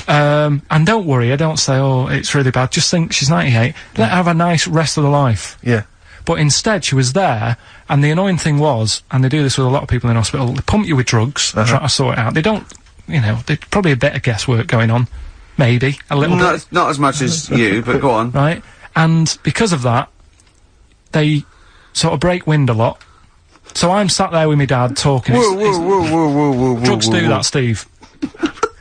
And don't worry, I don't say, oh, it's really bad. Just think she's 98. Let her have a nice rest of the life. Yeah. But instead, she was there, and the annoying thing was, and they do this with a lot of people in hospital, they pump you with drugs, try to sort it out. They don't, you know, there's probably a bit of guesswork going on. Maybe. A little bit. Not as much as you, but go on. Right? And because of that, they sort of break wind a lot. So I'm sat there with my dad talking. Drugs do that, Steve.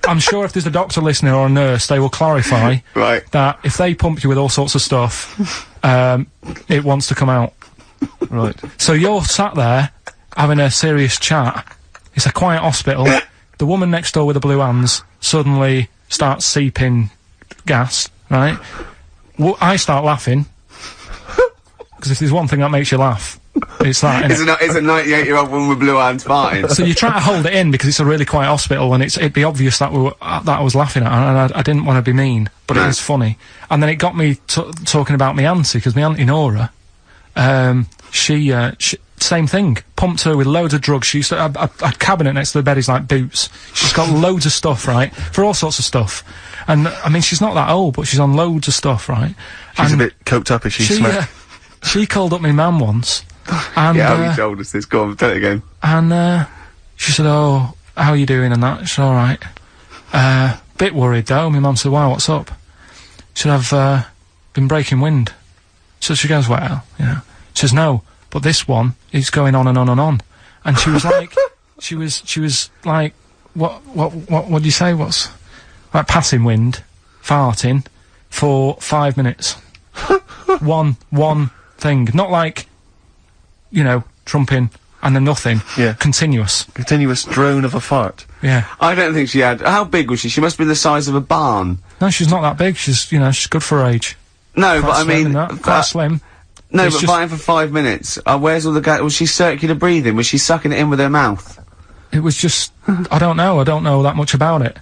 I'm sure if there's a doctor listening or a nurse, they will clarify that if they pump you with all sorts of stuff, it wants to come out. Right. So you're sat there having a serious chat. It's a quiet hospital. The woman next door with the blue hands suddenly starts seeping gas, right? I start laughing. Because if there's one thing that makes you laugh, it's that, It's a 98-year-old woman with blue hands farting. So you try to hold it in because it's a really quiet hospital, and it'd be obvious that that I was laughing at, and I didn't want to be mean, but it was funny. And then it got me talking about my auntie, because my auntie Nora, she same thing, pumped her with loads of drugs. She used to have a cabinet next to the bed is like Boots. She's got loads of stuff, right, for all sorts of stuff. And I mean, she's not that old, but she's on loads of stuff, right? She's a bit coked up, is she? She called up my mum once. And, yeah, you told us this. Go on, tell it again. And, she said, oh, how are you doing and that? She said, alright. Bit worried though. My mum said, wow, what's up? She said, I've, been breaking wind. So she goes, well, you know. She says, no, but this one is going on and on and on. And she was like, she was like, what do you say? What's, like passing wind, farting, for 5 minutes. one thing. Not like, you know, trumping and then nothing. Yeah. Continuous. Continuous drone of a fart. Yeah. I don't think she had... How big was she? She must be the size of a barn. No, she's not that big. She's, you know, she's good for her age. No, Quite but I mean... quite slim. No, It's but just- fighting for 5 minutes. Where's all the gas? Was she circular breathing? Was she sucking it in with her mouth? It was just... I don't know that much about it.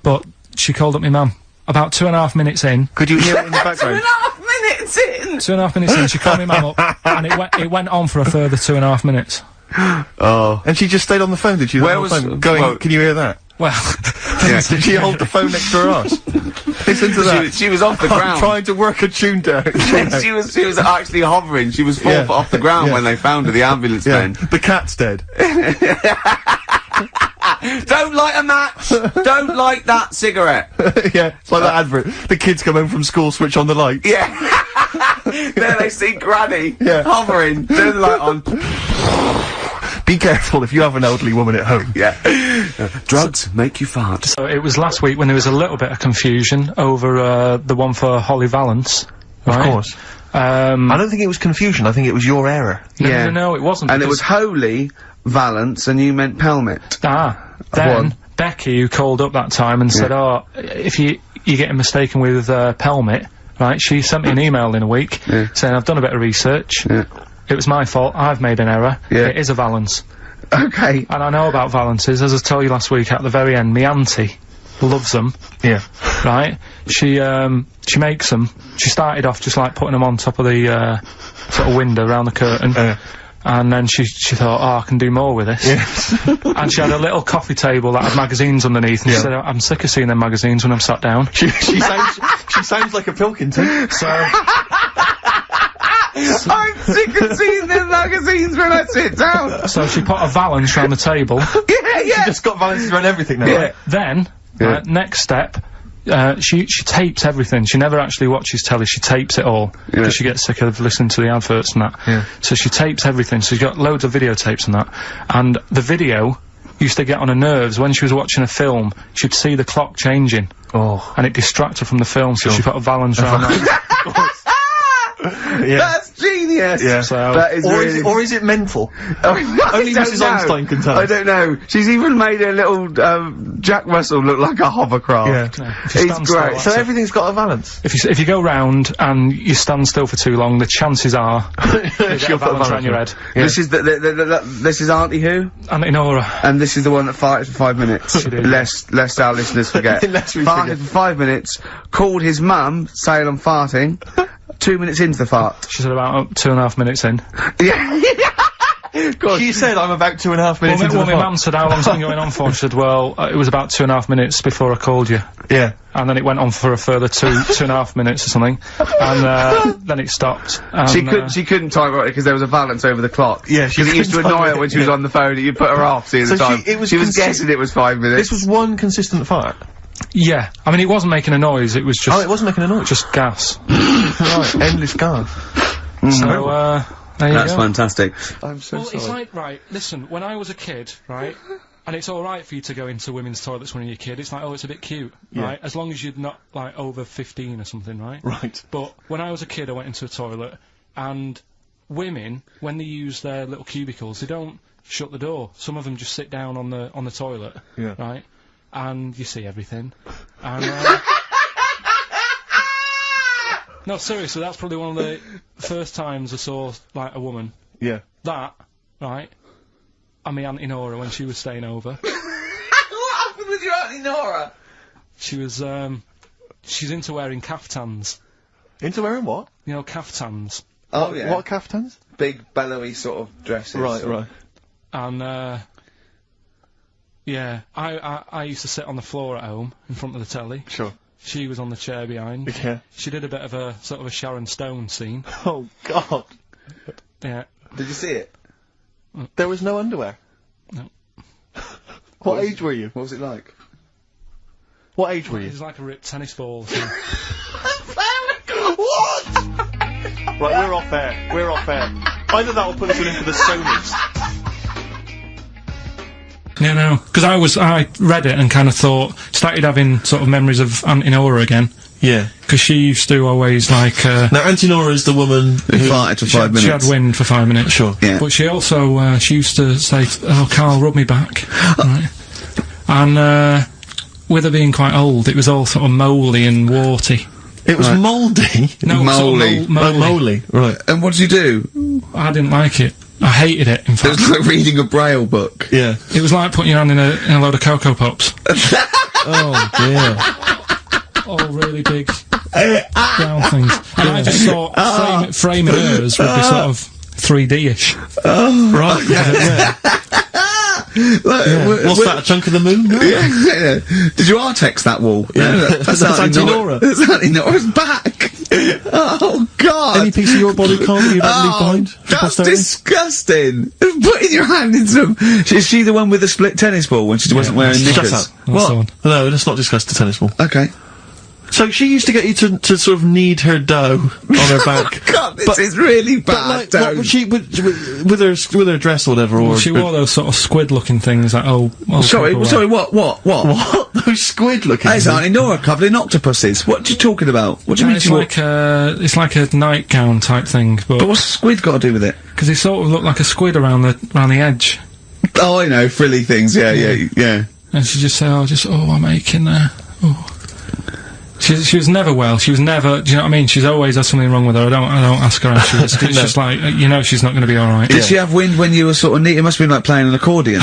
But she called up my mum. About 2.5 minutes in... Could you hear it in the background? 2.5 minutes in! 2.5 minutes in, she called my mum up, and it went on for a further 2.5 minutes. Oh. And she just stayed on the phone, did she? Where The whole was- time, going, well- can you hear that? Well... Yeah. Did she hold the phone next to her arse? Listen to that. She was off the I'm ground. trying to work a tune down. she was actually hovering. She was 4 foot off the ground when they found her, the ambulance men. The cat's dead. Don't light a match! Don't light that cigarette! Yeah, it's like that advert. The kids come home from school, switch on the lights. Yeah. There they see Granny hovering, turn the light on. Be careful if you have an elderly woman at home. Yeah. Drugs make you fart. So it was last week when there was a little bit of confusion over the one for Holly Valance. Of right? course. I don't think it was confusion, I think it was your error. No, it wasn't. And it was Holy Valance, and you meant Pelmet. Then Becky, who called up that time and said, oh, if you're getting mistaken with Pelmet, right, she sent me an email in a week saying, I've done a bit of research. It was my fault, I've made an error. It is a Valance. Okay. And I know about Valances, as I told you last week at the very end, my auntie loves them. Yeah. Right? She makes them. She started off just like putting them on top of the, sort of window around the curtain. And then she thought, oh, I can do more with this. And she had a little coffee table that had magazines underneath, and she said, I'm sick of seeing them magazines when I'm sat down. She sounds like a Pilkington. So... I'm sick of seeing them magazines when I sit down! So she put a Valance round the table. She just got Valances around everything now, right? Then, next step, she tapes everything. She never actually watches telly, she tapes it all. Because she gets sick of listening to the adverts and that. So she tapes everything, so she's got loads of videotapes and that. And the video used to get on her nerves. When she was watching a film, she'd see the clock changing. And it distracted her from the film, so she put a Valance round that. That's genius! Yeah. So, that is or is it mental? Only Mrs. Einstein can tell. I don't know. She's even made a little, Jack Russell look like a hovercraft. It's great. So everything's got a Valance? If you go round and you stand still for too long, the chances are she'll put a Valance around your head. This is this is Auntie who? Auntie Nora. And this is the one that farted for 5 minutes. Lest our listeners forget. Farted for 5 minutes, called his mum, saying I'm farting. 2 minutes into the fart. She said about 2.5 minutes in. She said, I'm about 2.5 minutes into the my mum said, how long's it been going on for? She said, well, it was about 2.5 minutes before I called you. Yeah. And then it went on for a further 2.5 minutes or something. And, then it stopped. And, she couldn't time it because there was a balance over the clock. Yeah, because it used to annoy her when she was on the phone and you put her off seeing the time. She was guessing it was 5 minutes. This was one consistent fart? Yeah. I mean, it wasn't making a noise, it was just... Oh, it wasn't making a noise? Just gas. Right, endless gas. So, there you That's go. fantastic. I'm so sorry. It's like, right, listen, when I was a kid, right, and it's alright for you to go into women's toilets when you're a kid, it's like, oh, it's a bit cute, right, as long as you're not, like, over 15 or something, right? Right. But when I was a kid, I went into a toilet, and women, when they use their little cubicles, they don't shut the door. Some of them just sit down on the toilet, right, and you see everything, and, no, seriously, that's probably one of the first times I saw, like, a woman. Yeah. That, right, and my Auntie Nora when she was staying over. What happened with your Auntie Nora? She was, she's into wearing caftans. Into wearing what? You know, caftans. Oh, yeah. What caftans? Big, bellowy sort of dresses. Right. And, yeah, I used to sit on the floor at home, in front of the telly. Sure. She was on the chair behind. Yeah. She did a bit of a, sort of a Sharon Stone scene. Oh, God. Yeah. Did you see it? There was no underwear? No. What age were you? What was it like? What age were you? It was like a ripped tennis ball. What? Right, we're off air. We're off air. Either that or put us in for the Sonys. Yeah, no, because I read it and kind of started having sort of memories of Auntie Nora again. Yeah. Because she used to always, like, Now, Auntie Nora is the woman who farted for 5 minutes. She had wind for 5 minutes. Sure. Yeah. But she also, she used to say, oh, Karl, rub me back. Right. And, with her being quite old, it was all sort of mouldy and warty. It was mouldy? No, Mouldy. Sort of Mouldy, right. And what did you do? I didn't like it. I hated it, in It fact. was like reading a Braille book. Yeah. It was like putting your hand in a load of Cocoa Pops. Oh, dear. All really big brown things. And I just thought framing hers would be sort of 3D-ish. Oh, right. Yeah. What's that, a chunk of the moon? No. Yeah. Did you Artex that wall? Yeah. No, that's Auntie Nora. That's Auntie Nora's back. Oh, God. Any piece of your body can't you leave behind? That's disgusting. Putting your hand in some... Is she the one with the split tennis ball when she wasn't wearing knickers? Shut up. What? No, let's not discuss the tennis ball. Okay. So she used to get you to sort of knead her dough on her back. Oh, God, this is really bad. But like, what would she with her dress or whatever? Or she wore those sort of squid-looking things that Sorry, what? Those squid-looking. There's Auntie Nora coupling octopuses. What are you talking about? What do you mean? It's like a nightgown type thing, But what's squid got to do with it? because it sort of looked like a squid around the edge. Oh, I know, frilly things. Yeah. And she just said, I'm aching there. Oh. She was never well. She was never. Do you know what I mean? She's always had something wrong with her. I don't ask her how she is. It's just like she's not going to be all right. Did she have wind when you were sort of neat? It must have been like playing an accordion.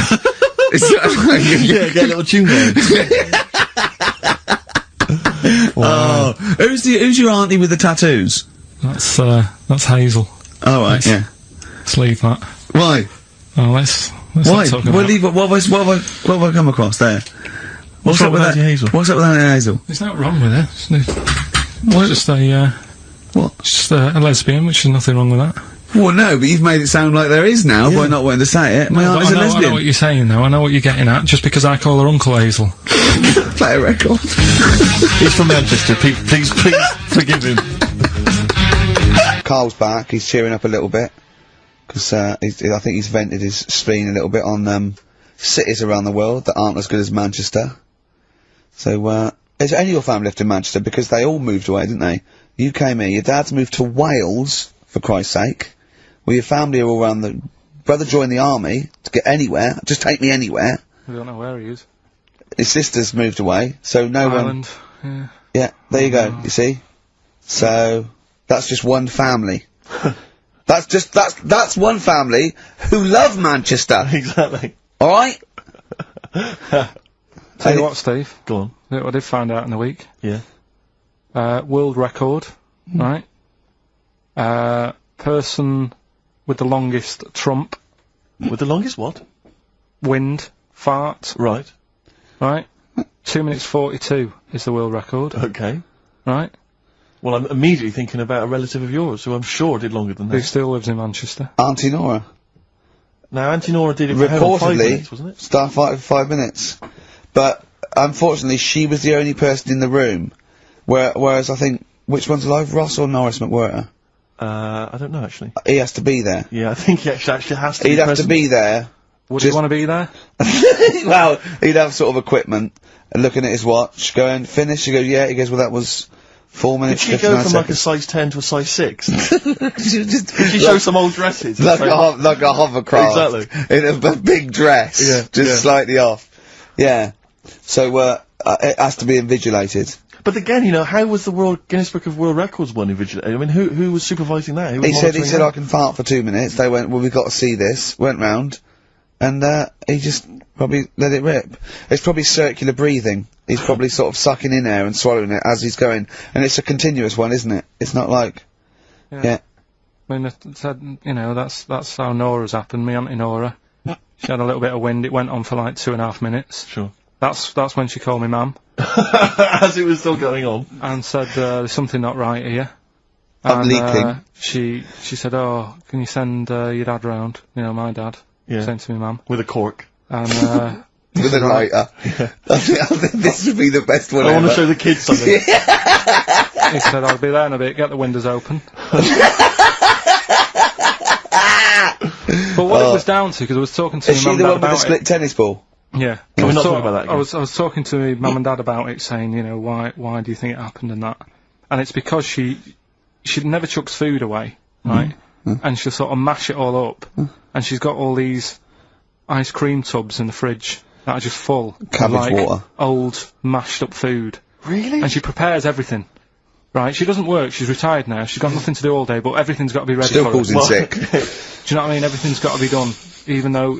Yeah, get a little tune going. Wow. Oh, who's your auntie with the tattoos? That's Hazel. Oh right, yeah. Let's leave that. Why? Oh, let's Why? not talk about Well, leave it. What have I come across there? What's up with Auntie Hazel? What's up with Auntie Hazel? There's nothing wrong with her. It's just what? Just a lesbian, which is nothing wrong with that. Well, no, but you've made it sound like there is now by not wanting to say it. My aunt is a lesbian. I know what you're saying, though. I know what you're getting at. Just because I call her Uncle Hazel. Play a record. He's from Manchester. Please forgive him. Carl's back. He's cheering up a little bit because I think he's vented his spleen a little bit on cities around the world that aren't as good as Manchester. So, is any of your family left in Manchester? Because they all moved away, didn't they? You came here. Your dad's moved to Wales, for Christ's sake. Well, your family are all around the... Brother joined the army to get anywhere. Just take me anywhere. I don't know where he is. His sister's moved away, so no Ireland, one... Yeah, there you go, you see? So, that's just one family. That's one family who love Manchester. Exactly. Alright? Tell you what, Steve. Go on. What I did find out in the week. Yeah. World record, right? Person with the longest trump With the longest what? wind fart. Right. Right? 2 minutes 42 is the world record. Okay. Right? Well, I'm immediately thinking about a relative of yours who I'm sure did longer than Who that. still lives in Manchester. Auntie Nora. Now, Auntie Nora did it for 5 Reportedly, minutes, wasn't it? starfighter for 5 minutes. But, unfortunately, she was the only person in the room. Whereas I think, which one's alive, Ross or Norris McWhirter? I don't know, actually. He has to be there. Yeah, I think he actually has to He'd be have present. to be there. Would you want to be there? Well, he'd have sort of equipment, and looking at his watch, going, finish, you go, yeah, he goes, well, that was 4 Did minutes, she 59 go from like a seconds. size 10 to a size 6? She just, Did she show some old dresses? like a hovercraft. Exactly. In a big dress. Yeah, Just yeah. slightly off. Yeah. So, it has to be invigilated. But again, you know, how was the Guinness Book of World Records one invigilated? I mean, who was supervising that? Who was He monitoring said, that? I can fart for 2 minutes. They went, well, we've got to see this. Went round. And, he just probably let it rip. It's probably circular breathing. He's probably sort of sucking in air and swallowing it as he's going. And it's a continuous one, isn't it? It's not like, yeah. I mean, it said, you know, that's how Nora's happened. Me Auntie Nora. She had a little bit of wind. It went on for like 2.5 minutes. Sure. That's when she called me mum As it was still going on. and said, there's something not right here. I'm And, leaking. she said, oh, can you send your dad round? You know, my dad. Yeah. Sent to me mum. With a cork. And, With a lighter. I think this would be the best one I want ever. to show the kids something. he said, I'll be there in a bit, get the windows open. But what it was down to, because I was talking to Is my she mum the and dad one with the about split it. tennis ball? Yeah. Can we I was not talk talk- about that again? I was talking to my mum and dad about it, saying, you know, why do you think it happened and that? And it's because she never chucks food away, right? And she'll sort of mash it all up. And she's got all these ice cream tubs in the fridge that are just full Cabbage of, like, water. old, mashed up food. Really? And she prepares everything. Right? She doesn't work, she's retired now, she's got nothing to do all day, but everything's got to be ready Still for calls her. in sick. Do you know what I mean? Everything's got to be done. Even though,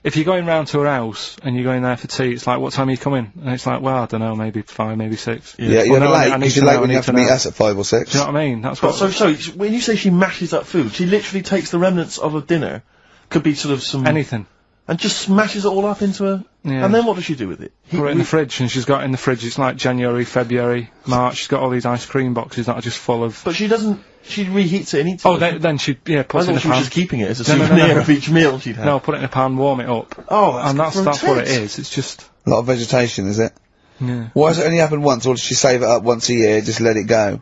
if you're going round to her house, and you're going there for tea, it's like, what time are you coming? And it's like, well, I don't know, maybe 5, maybe 6. Yeah, you're Well, no, late, I need because to you're know, late I when you need have to to meet know. us at 5 or 6. Do you know what I mean? That's But what... so, when you say she mashes up food, she literally takes the remnants of a dinner, could be sort of some... Anything. And just smashes it all up into a... Yeah. And then what does she do with it? Put it in the fridge, and she's got in the fridge, it's like January, February, March, she's got all these ice cream boxes that are just full of... But she doesn't... She reheats it and eats it. Oh, then she, I puts it in thought a she was pan. just keeping it as a No, no, no, souvenir no. of each meal she'd had. No, put it in a pan, warm it up. Oh, And that's what it is, it's just... A lot of vegetation, is it? Yeah. Why has it only happened once, or does she save it up once a year, just let it go?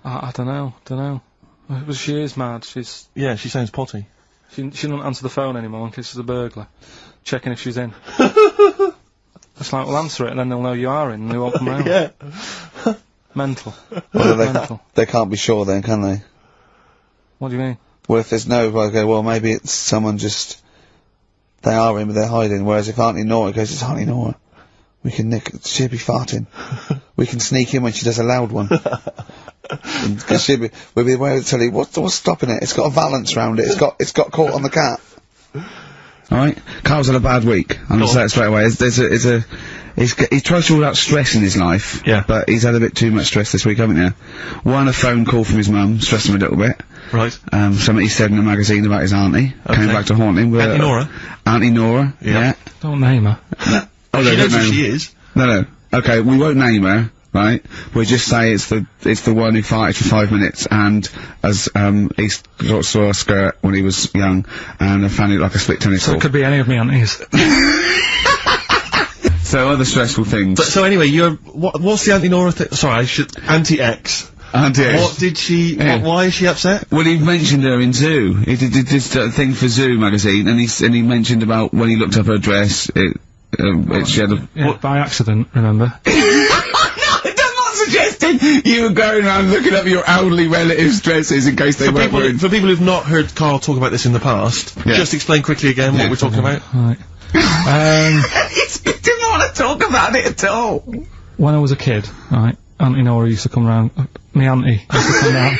I don't know. Well, she is mad, Yeah, she sounds potty. She doesn't answer the phone anymore in case there's a burglar. Checking if she's in. It's like, well, answer it and then they'll know you are in and they won't come round. Yeah. Mental. Well, Mental. they can't be sure then, can they? What do you mean? Well, if there's no, okay, well, maybe it's someone just... They are in, but they're hiding, whereas if Auntie Nora goes, it's Auntie Nora. We can she'll be farting. We can sneak in when she does a loud one. Because we'll be aware to tell you, what's stopping it? It's got a valance round it, it's got caught on the cap. Alright, Carl's had a bad week. I'm just saying it straight away. He tries to rule out stress in his life. Yeah. But he's had a bit too much stress this week, haven't you? One, a phone call from his mum, stressed him a little bit. Right. Something he said in a magazine about his auntie. Came back to haunt him. Auntie Nora? Auntie Nora, yeah. Don't name her. Oh, She no, knows don't who name she her. is. No. Okay, we won't name her, right? We'll just say it's the one who farted for 5 minutes and he saw a skirt when he was young and I found it like a split tennis So ball. it could be any of me aunties. So other stressful things. So anyway, what's the Auntie Nora thing? Sorry, Auntie X. Auntie X. What did she, Yeah. why is she upset? Well, he mentioned her in Zoo. He did this thing for Zoo magazine, and he mentioned about when he looked up her dress, she had a... Yeah, by accident, remember? I'm not suggesting you were going around looking up your elderly relatives' dresses in case they weren't wearing... For people who've not heard Carl talk about this in the past, Yeah. just explain quickly again what we're talking about. Right. He didn't want to talk about it at all. When I was a kid, right, Auntie Nora used to come round, me auntie used to come round,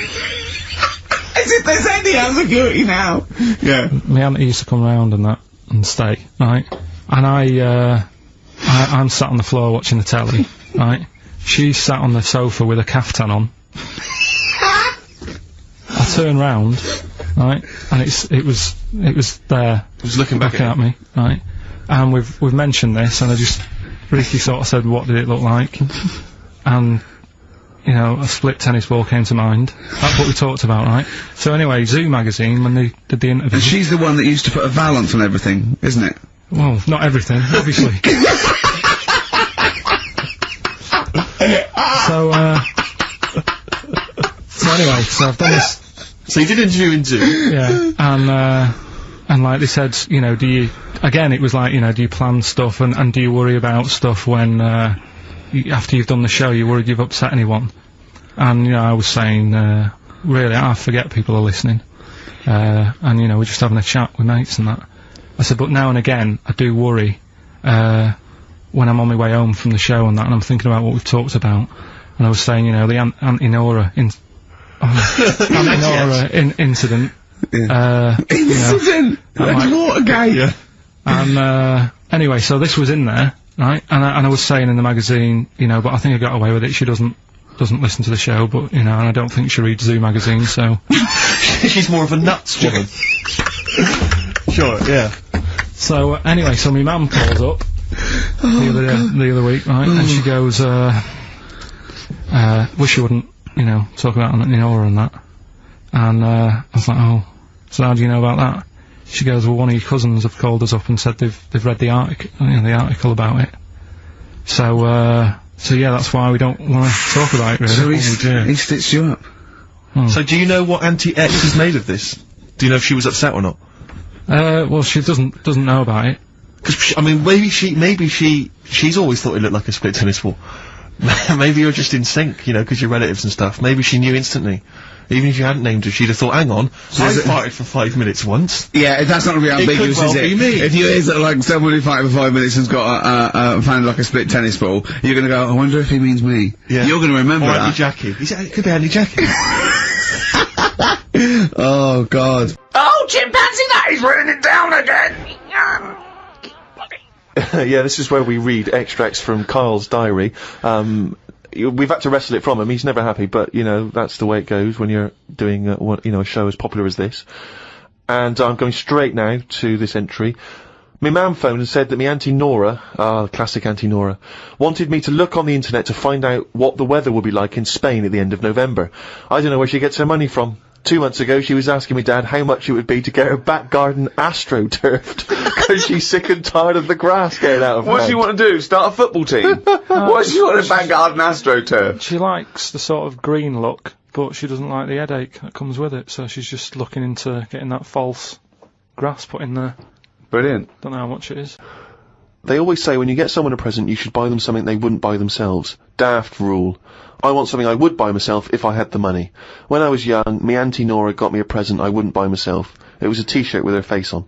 As if there's any ambiguity now. Yeah. me auntie used to come round and that, and stay, right? And I'm sat on the floor watching the telly, right? She's sat on the sofa with a caftan on. I turn round, right? And it was there. It was looking back at me, right? And we've mentioned this, and Ricky sort of said, what did it look like? And, you know, a split tennis ball came to mind. That's what we talked about, right? So anyway, Zoo magazine, when they did the interview... And she's the one that used to put a valance on everything, isn't it? Well, not everything, obviously. So anyway, so I've done this... So you did interview in Zoo? Yeah, and like they said, you know, it was like, you know, do you plan stuff and do you worry about stuff when, after you've done the show, you're worried you've upset anyone? And, you know, I was saying, really, I forget people are listening. And, you know, we're just having a chat with mates and that. I said, but now and again, I do worry, when I'm on my way home from the show and that, and I'm thinking about what we've talked about. And I was saying, you know, the Auntie Nora incident. Incident! That's Watergate! Yeah. And, anyway, so this was in there, right? And I was saying in the magazine, you know, but I think I got away with it. She doesn't listen to the show, but, you know, and I don't think she reads Zoo magazine, so... She's more of a nuts woman. Sure, yeah. So, anyway, so my mum calls up the other week, right? And she goes, wish you wouldn't, you know, talk about Auntie Nora and that. And, I was like, oh, so how do you know about that? She goes, well, one of your cousins have called us up and said they've read the article about it. So yeah, that's why we don't want to talk about it, really. So he stitched you up. So do you know what Auntie X has made of this? Do you know if she was upset or not? Well, she doesn't know about it. Because, I mean, maybe she's always thought it looked like a split tennis ball. Maybe you're just in sync, you know, because you're relatives and stuff. Maybe she knew instantly. Even if you hadn't named her, she'd have thought, hang on, I farted for 5 minutes once. Yeah, that's not really ambiguous, could well is it? be me. If you hear that, like, someone who farted for 5 minutes and's got found like a split tennis ball, you're gonna go, I wonder if he means me. Yeah. You're gonna remember or that. Auntie Jackie. It could be Auntie Jackie. Oh, God. Oh, chimpanzee, that is running it down again! Yeah, this is where we read extracts from Karl's diary. We've had to wrestle it from him. He's never happy, but, you know, that's the way it goes when you're doing, a show as popular as this. And I'm going straight now to this entry. My mam phoned and said that my Auntie Nora, classic Auntie Nora, wanted me to look on the internet to find out what the weather will be like in Spain at the end of November. I don't know where she gets her money from. 2 months ago, she was asking me dad how much it would be to get her back garden astroturfed, because she's sick and tired of the grass getting out of What does she want to do? Start a football team? What does she want a back garden astroturf? She likes the sort of green look, but she doesn't like the headache that comes with it, so she's just looking into getting that false grass put in there. Brilliant. Don't know how much it is. They always say when you get someone a present, you should buy them something they wouldn't buy themselves. Daft rule. I want something I would buy myself if I had the money. When I was young, me Auntie Nora got me a present I wouldn't buy myself. It was a t-shirt with her face on.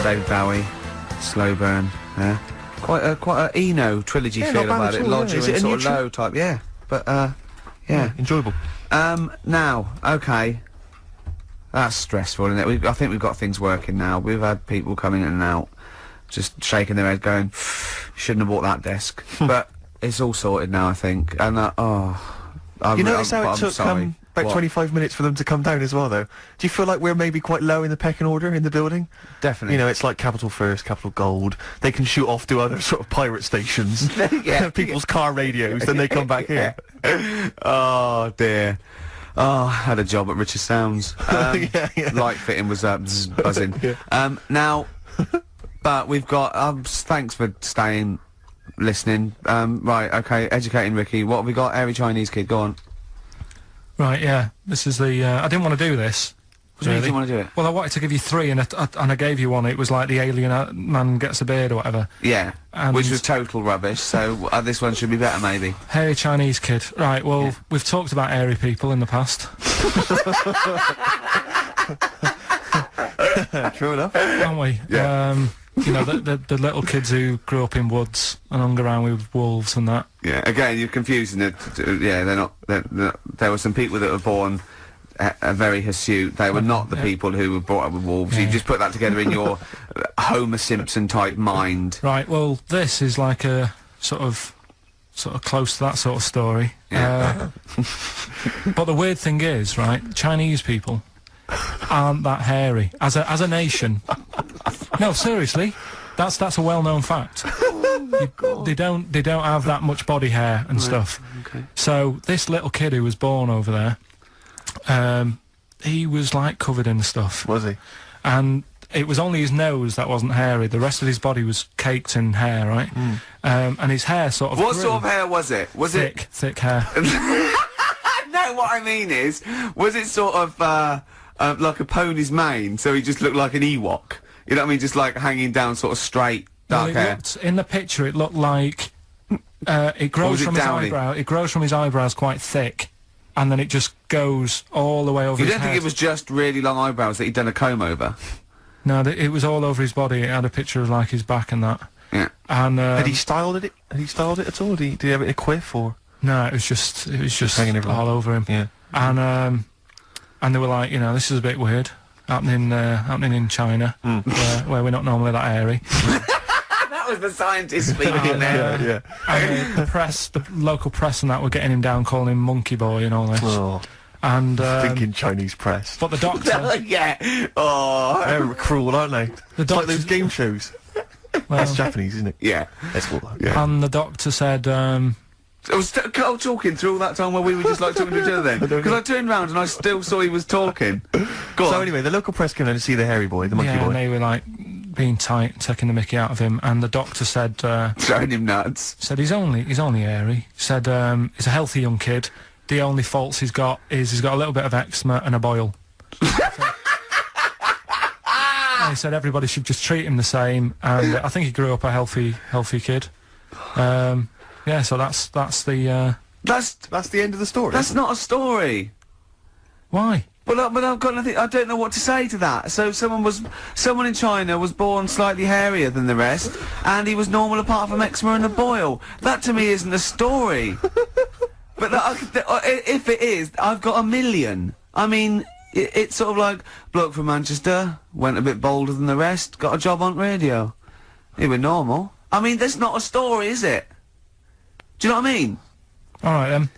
David Bowie, Slow Burn. Yeah, quite a Eno trilogy Yeah, feel not bad about at it. all, yeah. Lodger Is it and a sort of neutral? low type. Yeah, but yeah. Enjoyable. Now, okay. That's stressful, isn't it? I think we've got things working now. We've had people coming in and out, just shaking their head, going, "Shouldn't have bought that desk." But it's all sorted now, I think. And You notice how I'm it took sorry. about What? 25 minutes for them to come down as well, though? Do you feel like we're maybe quite low in the pecking order in the building? Definitely. You know, it's like Capital First, Capital Gold. They can shoot off to other sort of pirate stations. Yeah. People's car radios, then they come back here. Oh dear. Oh, I had a job at Richard Sounds. Yeah. Light fitting was buzzing. Now, but we've got. Thanks for staying, listening. Right, okay. Educating Ricky. What have we got? Airy Chinese kid. Go on. Right, yeah. This is the, I didn't want to do this. What do you mean you didn't want to do it? Well, I wanted to give you 3 and I gave you one. It was like the alien man gets a beard or whatever. Yeah. And- Which was total rubbish. So this one should be better, maybe. Hairy Chinese kid. Right, well, we've talked about hairy people in the past. True enough. Haven't we? Yeah. You know, the little kids who grew up in woods and hung around with wolves and that. Yeah. Again, you're confusing it. Yeah, they're not. There were some people that were born very hirsute. They were not the people who were brought up with wolves. You just put that together in your Homer Simpson type mind. Right, well, this is like a sort of close to that sort of story. Yeah. But the weird thing is, right, Chinese people aren't that hairy as a nation. No, seriously, that's a well-known fact. They don't have that much body hair and stuff. Okay. So this little kid who was born over there, he was like covered in stuff, Was he? and it was only his nose that wasn't hairy. The rest of his body was caked in hair, right? And his hair sort of What grew. sort of hair was it? Was thick hair. No, what I mean is, was it sort of like a pony's mane? So he just looked like an Ewok. You know what I mean? Just like hanging down, sort of straight, dark Well, hair. in the picture, it looked like it grows was it from his downy? eyebrow. It grows from his eyebrows quite thick, and then it just goes all the way over. You his don't think head. it was just really long eyebrows that he'd done a comb over? No, it was all over his body. It had a picture of like his back and that. Yeah. And Had he styled it? Had he styled it at all? Did he have it in a quiff or? no, it was just hanging everywhere. all over him. Yeah. And they were like, you know, this is a bit weird, happening in China, where we're not normally that hairy. That was the scientist speaking there. Yeah. And the local press and that were getting him down, calling him monkey boy and all this. Oh, And thinking Chinese press. but the doctor, Yeah. Oh. They're cruel, aren't they? the It's like doctor, those game shows. well, That's Japanese, isn't it? Yeah. That's cool. Yeah. and the doctor said, I was talking through all that time while we were just like talking to each other then. Because I turned round and I still saw he was talking. Go So on. anyway, the local press came down to see the hairy boy, the monkey yeah, boy. and they were like being tight, taking the mickey out of him, and the doctor said, Throwing him nuts. he's only hairy. Said he's a healthy young kid. The only faults he's got is he's got a little bit of eczema and a boil. And he said everybody should just treat him the same, and I think he grew up a healthy kid. Yeah, so that's the That's That's the end of the story. that's not a story. why. But I've got nothing. I don't know what to say to that. So someone in China was born slightly hairier than the rest, and he was normal apart from eczema and a boil. That to me isn't a story. But if it is, I've got a million. I mean, it's sort of like bloke from Manchester went a bit bolder than the rest, got a job on radio. He was normal. I mean, that's not a story, is it? Do you know what I mean? All right then.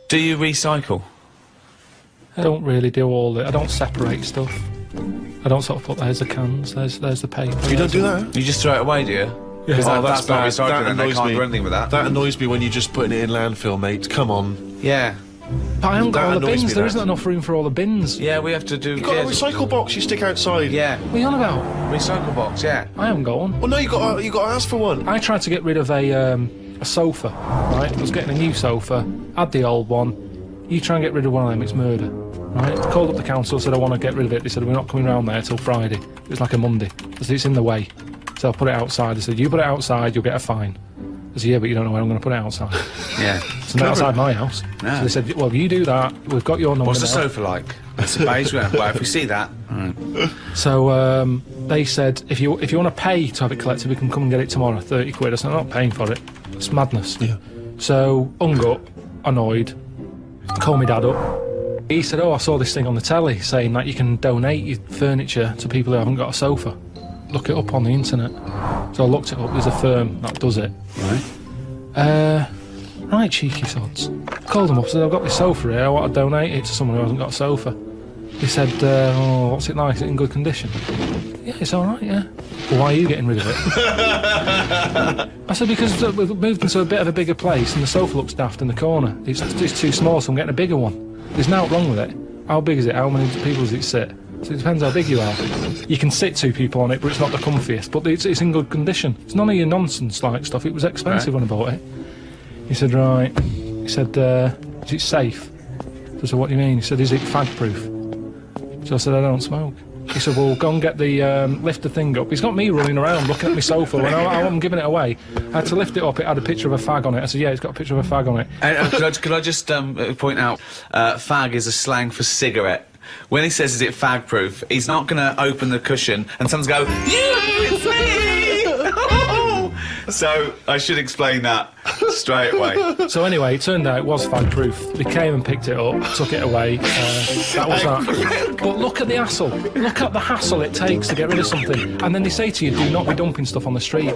Do you recycle? I don't really do all the... I don't separate stuff. I don't sort of put, there's the cans, there's the paper. You don't do that? You just throw it away, do you? Because Oh, that's not bad. recycling, That and they annoys can't me. do anything with that. That annoys me when you're just putting it in landfill, mate. Come on. Yeah. But I haven't got That all the annoys bins, me, there that. isn't enough room for all the bins. Yeah, we have to do... You've got a recycle box you stick outside. Yeah. What are you on about? Recycle box, yeah. I haven't got one. Well, no, you got to ask for one. I tried to get rid of a sofa, right? I was getting a new sofa, had the old one. You try and get rid of one of them, it's murder, right? I called up the council, said I want to get rid of it. They said we're not coming round there till Friday. It was like a Monday. I said it's in the way. So I put it outside. They said you put it outside, you'll get a fine. I said yeah, but you don't know where I'm going to put it outside. Yeah. It's not outside my house. No. So they said, well, you do that. We've got your number. What's the now. sofa like? It's a beige one. Well, if we see that... Alright. So they said if you want to pay to have it collected, we can come and get it tomorrow. 30 quid. I said I'm not paying for it. It's madness. Yeah. So hung up, annoyed. Called my dad up. He said, oh, I saw this thing on the telly saying that you can donate your furniture to people who haven't got a sofa. Look it up on the internet. So I looked it up. There's a firm that does it. Right. Right, cheeky sods. Called them up, said I've got this sofa here, I want to donate it to someone who hasn't got a sofa. He said, oh, what's it like? Is it in good condition? Yeah, it's alright, yeah. Well, why are you getting rid of it? I said, because we've moved into a bit of a bigger place and the sofa looks daft in the corner. It's too small, so I'm getting a bigger one. There's nothing wrong with it. How big is it? How many people does it sit? So it depends how big you are. You can sit two people on it, but it's not the comfiest. But it's in good condition. It's none of your nonsense-like stuff. It was expensive when I bought it. He said, right. He said, is it safe? So I said, what do you mean? He said, is it fag-proof? So I said, I don't smoke. He said, well, go and get the, lift the thing up. He's got me running around looking at my sofa when I'm giving it away. I had to lift it up, it had a picture of a fag on it. I said, yeah, it's got a picture of a fag on it. Could I just point out, fag is a slang for cigarette. When he says, is it fag-proof, he's not going to open the cushion and someone's go, it's me! So, I should explain that straight away. So anyway, it turned out it was fag-proof. They came and picked it up, took it away. That was that. But look at the hassle. Look at the hassle it takes to get rid of something. And then they say to you, do not be dumping stuff on the street.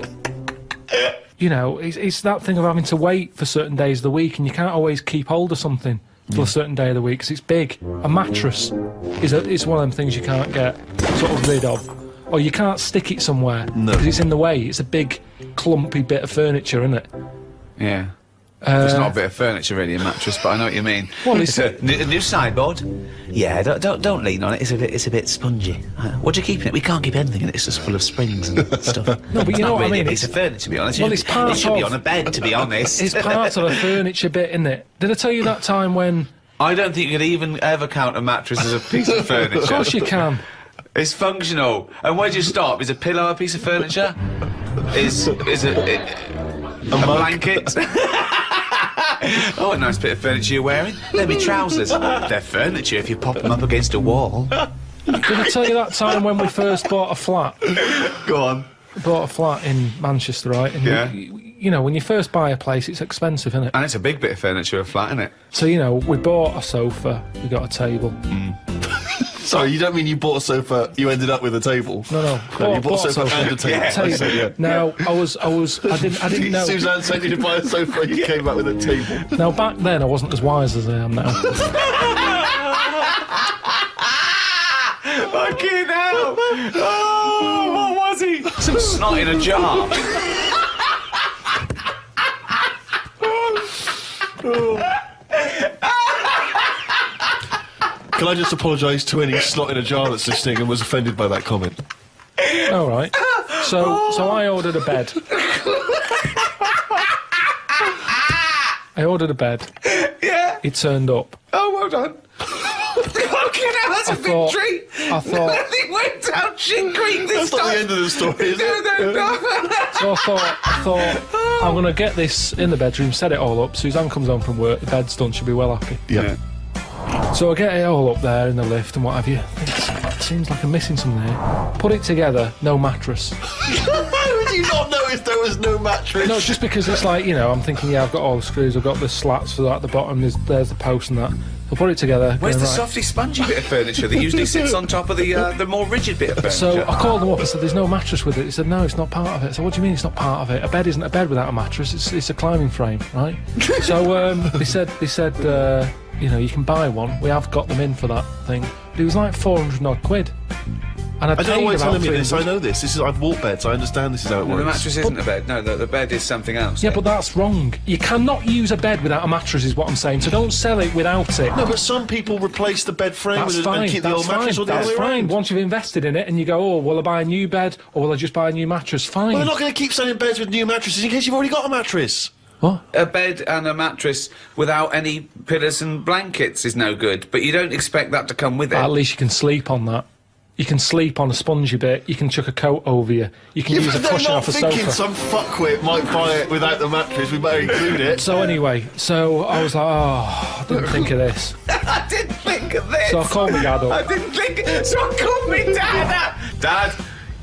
You know, it's that thing of having to wait for certain days of the week, and you can't always keep hold of something till a certain day of the week, because it's big. A mattress is one of them things you can't get sort of rid of. Or you can't stick it somewhere, because it's in the way. It's a big, clumpy bit of furniture, isn't it? Yeah. It's not a bit of furniture, really, a mattress, but I know what you mean. Well, it's a new sideboard. Yeah, don't lean on it. It's a bit spongy. What do you keep in it? We can't keep anything in it. It's just full of springs and stuff. No, but you know what I mean. It's a piece of furniture, to be honest. Well, it's part it should be of- on a bed, to be honest. It's part of a furniture bit, isn't it? Did I tell you that time when... I don't think you could even ever count a mattress as a piece of furniture. Of course you can. It's functional. And where do you stop? Is a pillow a piece of furniture? Is a blanket? Oh, a nice bit of furniture you're wearing. They're my trousers. They're furniture if you pop them up against a wall. Did I tell you that time when we first bought a flat? Go on. Bought a flat in Manchester, right? And Yeah. you know, when you first buy a place, it's expensive, isn't it? And it's a big bit of furniture, a flat, isn't it? So, you know, we bought a sofa, we got a table. Sorry, you don't mean you bought a sofa, you ended up with a table? No. You bought a sofa and a table. Now, I didn't know. Suzanne sent you to buy a sofa and you came back with a table. Now, back then, I wasn't as wise as I am now. Fucking hell! Oh, what was he? Some snot in a jar. Can I just apologise to any snot in a jar that's listening and was offended by that comment? All right. So I ordered a bed. Yeah. It turned up. Oh, well done. Fucking hell, that's a victory. I thought. He went down shit creek this That's time. not the end of the story, is it? So I thought, I'm going to get this in the bedroom, set it all up. Suzanne comes home from work, the bed's done, she'll be well happy. Yeah. So I get it all up there in the lift and what have you. It seems like I'm missing something here. Put it together, no mattress. How would you not notice there was no mattress? No, just because it's like, you know, I'm thinking, yeah, I've got all the screws, I've got the slats for that at the bottom, there's the post and that. I'll put it together. Where's the right. softy, spongy bit of furniture that usually sits on top of the more rigid bit of furniture? So I called them up and said, there's no mattress with it. He said, no, it's not part of it. I said, what do you mean it's not part of it? A bed isn't a bed without a mattress. It's a climbing frame, right? So they said, you know, you can buy one. We have got them in for that thing. But it was like 400 odd quid. And I don't know why you're telling me this. 300. I know this. I've walked beds. I understand this is how it No, works. the mattress isn't a bed. No, the bed is something else. Yeah, but that's wrong. You cannot use a bed without a mattress is what I'm saying. So don't sell it without it. No, but some people replace the bed frame That's and fine. keep the old mattress or the That's other way fine. around. Once you've invested in it and you go, oh, will I buy a new bed or will I just buy a new mattress? Fine. Well, they're not going to keep selling beds with new mattresses in case you've already got a mattress. What? A bed and a mattress without any pillows and blankets is no good, but you don't expect that to come with it. At least you can sleep on that. You can sleep on a spongy bit. You can chuck a coat over you. You can use a cushion off a sofa. They're not thinking some fuckwit might buy it without the mattress. We better include it. So anyway, so I was like, oh, I didn't think of this. I didn't think of this. So I called my dad up. I didn't think. So I called me dad. Dad,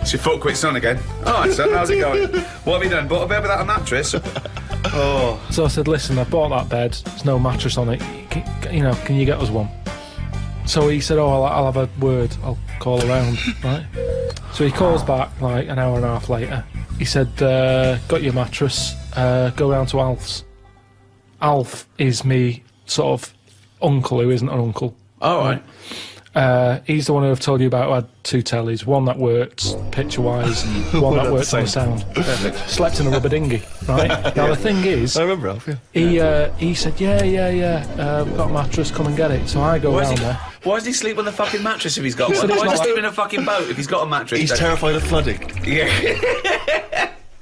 it's your foot quit's on again. All right, son, how's it going? What have you done? Bought a bed without a mattress? Oh. So I said, listen, I bought that bed. There's no mattress on it. Can you get us one? So he said, oh, I'll have a word. I'll call around, right? So he calls back like an hour and a half later. He said, got your mattress. Go round to Alf's. Alf is me sort of uncle who isn't an uncle. All right. He's the one who I've told you about who had two tellies, one that worked picture-wise, one that worked on the sound. Slept in a rubber dinghy, right? Now the thing is, I remember Alf, yeah. he said, yeah, we've got a mattress, come and get it. So I go round there. Why does he sleep on the fucking mattress if he's got one? Why does he sleep in a fucking boat if he's got a mattress? He's terrified of flooding. Yeah.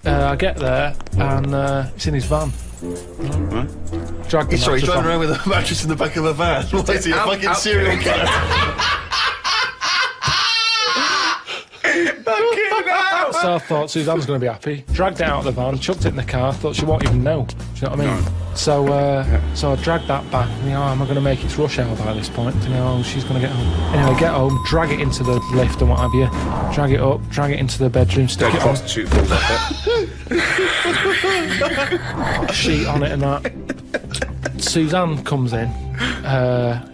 I get there and it's in his van. Drag the Sorry, he's mattress driving on. around with a mattress in the back of a van. What is he, a fucking serial killer? So I thought Suzanne's going to be happy. Dragged it out of the van, chucked it in the car. Thought she won't even know. Do you know what I mean? So I dragged that back. You know, am I going to make it rush hour by this point? You know, she's going to get home. Anyway, get home, drag it into the lift and what have you. Drag it up, drag it into the bedroom, stick it on. Sheet on it and that. Suzanne comes in.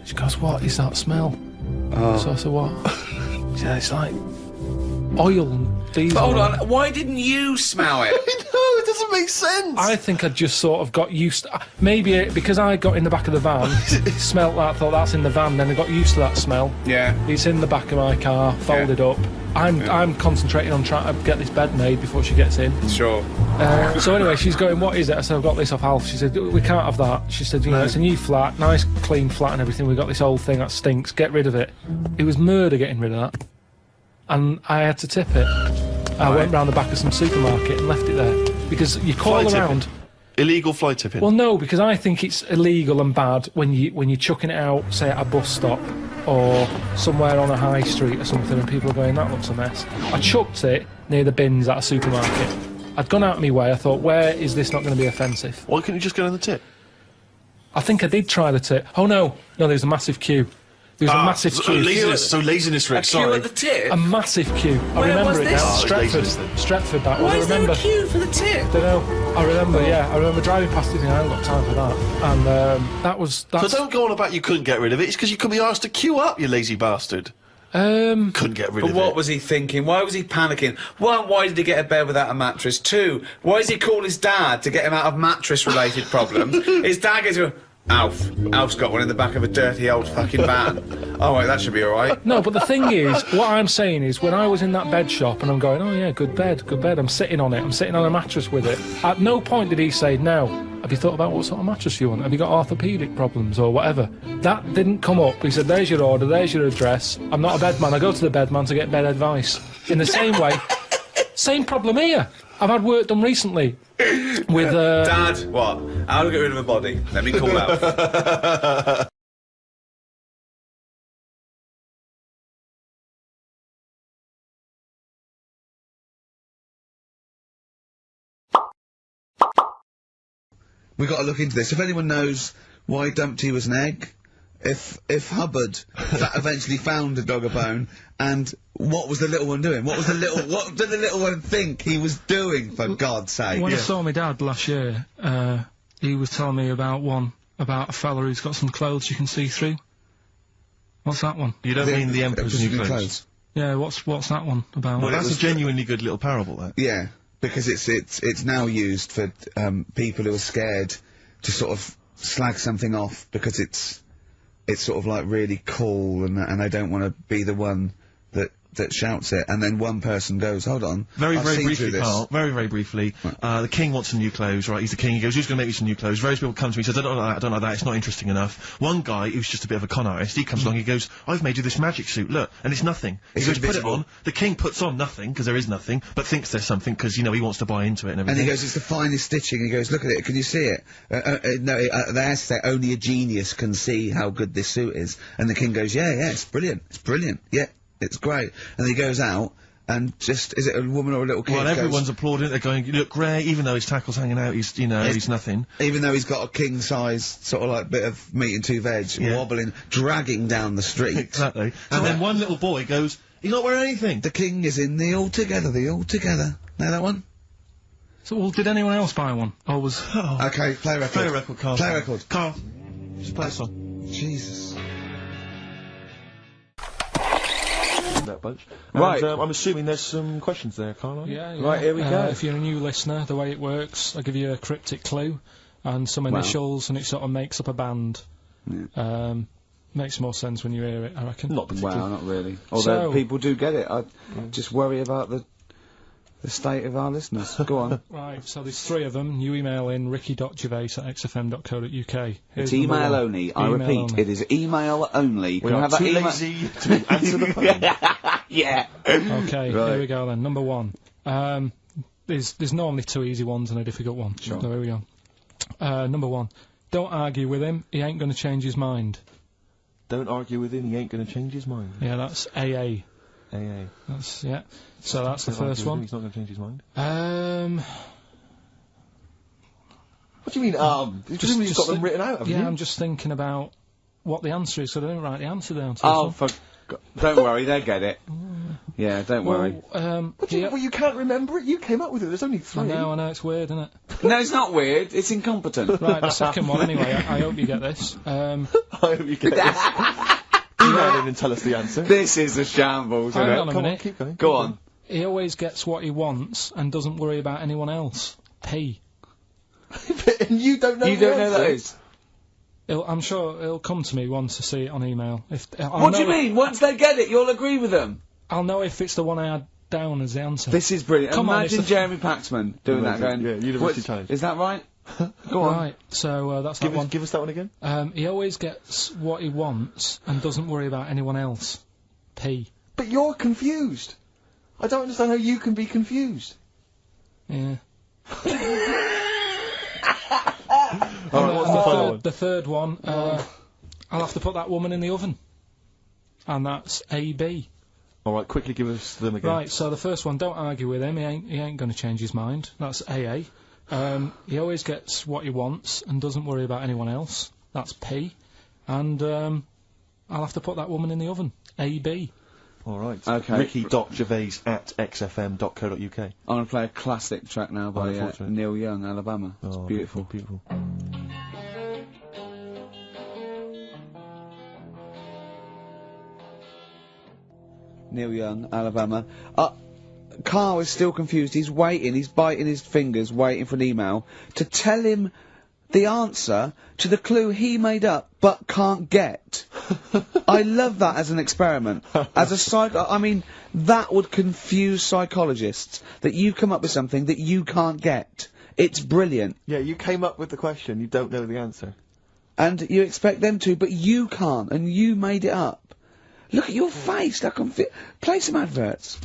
She goes, "What is that smell?" So I said, "What?" She said, "It's like oil and diesel." Hold on, why didn't you smell it? No, it doesn't make sense. I think I just sort of got used to, maybe because I got in the back of the van, smelt that, thought that's in the van, then I got used to that smell. Yeah. It's in the back of my car, folded up. I'm concentrating on trying to get this bed made before she gets in. Sure. So anyway, she's going, "What is it?" I said, "I've got this off Alf." She said, "We can't have that." She said, "You know, it's a new flat, nice clean flat and everything. We've got this old thing that stinks. Get rid of it." It was murder getting rid of that. And I had to tip it. I went round the back of some supermarket and left it there. Because you call Fly around... tipping. Illegal fly tipping. Well, no, because I think it's illegal and bad when you're chucking it out, say, at a bus stop or somewhere on a high street or something and people are going, "That looks a mess." I chucked it near the bins at a supermarket. I'd gone out of my way. I thought, where is this not going to be offensive? Why couldn't you just go down the tip? I think I did try the tip. Oh, no, there was a massive queue. There was a massive queue. Laziness, Rick, A queue at the tip? A massive queue. I Where remember was it this? now. Oh, laziness then. Stretford, that was. Why I is there remember. a queue for the tip? Don't know. I remember, yeah. I remember driving past it and I haven't got time for that. And that was... So don't go on about you couldn't get rid of it. It's because you couldn't be asked to queue up, you lazy bastard. Couldn't get rid But of what it. was he thinking? Why was he panicking? One, why did he get a bed without a mattress? Two, why does he call his dad to get him out of mattress-related problems? His dad goes, Alf's got one in the back of a dirty old fucking van. Oh, wait, that should be alright. No, but the thing is, what I'm saying is, when I was in that bed shop and I'm going, oh yeah, good bed, I'm sitting on it, I'm sitting on a mattress with it. At no point did he say, now, have you thought about what sort of mattress you want? Have you got orthopaedic problems or whatever? That didn't come up. He said, there's your order, there's your address. I'm not a bed man, I go to the bed man to get bed advice. In the same way, same problem here. I've had work done recently with, Dad, what? How to get rid of a body? Let me call Alf. We got to look into this. If anyone knows why Dumpty was an egg, if Hubbard eventually found a dog a bone, and what was the little one doing? What did the little one think he was doing, for God's sake? when I saw my dad last year, he was telling me about a fella who's got some clothes you can see through. What's that one? You don't mean the Emperor's New Clothes? Yeah, what's that one about? Well, that's a genuinely good little parable, that. Yeah, because it's now used for people who are scared to sort of slag something off because it's sort of like really cool and they don't want to be the one that shouts it, and then one person goes, hold on, Very, I've very seen briefly, through this. Carl, very briefly, the king wants some new clothes, right? He's the king, he goes, who's gonna make me some new clothes? Various people come to me, says, I don't like that, it's not interesting enough. One guy, who's just a bit of a con artist, he comes along, he goes, I've made you this magic suit, look, and it's nothing. He It's goes, put it invisible. on, the king puts on nothing, because there is nothing, but thinks there's something, because, you know, he wants to buy into it and And everything. he goes, it's the finest stitching. He goes, look at it, can you see it? No, they have to say, only a genius can see how good this suit is. And the king goes, yeah, it's brilliant, yeah, it's great. And he goes out, and just, is it a woman or a little kid? Well, goes- everyone's applauding it, they're going, you look great, even though his tackle's hanging out, he's, you know, he's nothing. Even though he's got a king-size, sort of like, bit of meat and two veg, wobbling, dragging down the street. Exactly. And then one little boy goes, he's not wearing anything. The king is in the Altogether. Know that one? So, well, did anyone else buy one? Or was... Okay, play record. Play a record, Carl. Play record. Carl, just play a song. Jesus. That bunch. Right. And, I'm assuming there's some questions there, Carl. Yeah. Right, here we go. If you're a new listener, the way it works, I give you a cryptic clue and some initials, and it sort of makes up a band. Makes more sense when you hear it, I reckon. Not particularly. Well, not really. Although So- people do get it. I just worry about the state of our listeners. Go on. Right, so there's 3 of them. You email in ricky.gervais@xfm.co.uk. It's email only. I repeat, it is email only. We Can I are have that too email? lazy to answer the phone. Yeah. Okay, Right. here we go then. Number 1. There's normally 2 easy ones and a difficult one. Sure. So here we go. Number 1. Don't argue with him, he ain't gonna change his mind. Don't argue with him, he ain't gonna change his mind. Yeah, that's AA. AA. That's, yeah. So that's the Don't argue first with him, one. He's not gonna change his mind. What do you mean, You've got them written out, haven't you? Yeah, I'm just thinking about what the answer is, so I didn't write the answer down. To Oh, this one. don't worry, they get it. Yeah, don't worry. Well, you can't remember it? You came up with it, there's only 3. I know, it's weird, isn't it? No, it's not weird. It's incompetent. Right, the second one, anyway, I hope you get this. I hope you get this. Email in and tell us the answer. This is a shambles, isn't Hang it? on a Come on, minute. keep going. Go on. He always gets what he wants and doesn't worry about anyone else. P. And you don't know You the don't know answer? that is? I'm sure it'll come to me once I see it on email. What do you mean? Once they get it, you'll agree with them. I'll know if it's the one I had down as the answer. This is brilliant. Come on, Imagine it's Jeremy Paxman doing that, going, Yeah, University "What's- Challenge." Is that right? Go on. Right, so that's that one. Give us that one again. He always gets what he wants and doesn't worry about anyone else. P. But you're confused. I don't understand how you can be confused. Yeah. Alright, what's the final one? The third one, I'll have to put that woman in the oven. And that's AB. Alright, quickly give us them again. Right, so the first one, don't argue with him, he ain't gonna change his mind. That's AA. He always gets what he wants and doesn't worry about anyone else. That's P. And, I'll have to put that woman in the oven. AB. Alright. Okay. Ricky.gervais@xfm.co.uk. I'm going to play a classic track now by unfortunate. Neil Young, Alabama. It's Oh, beautiful. Beautiful. Neil Young, Alabama. Carl is still confused. He's waiting. He's biting his fingers, waiting for an email to tell him the answer to the clue he made up but can't get. I love that as an experiment. As a I mean, that would confuse psychologists, that you come up with something that you can't get. It's brilliant. Yeah, you came up with the question, you don't know the answer. And you expect them to, but you can't, and you made it up. Look at your face, like play some adverts.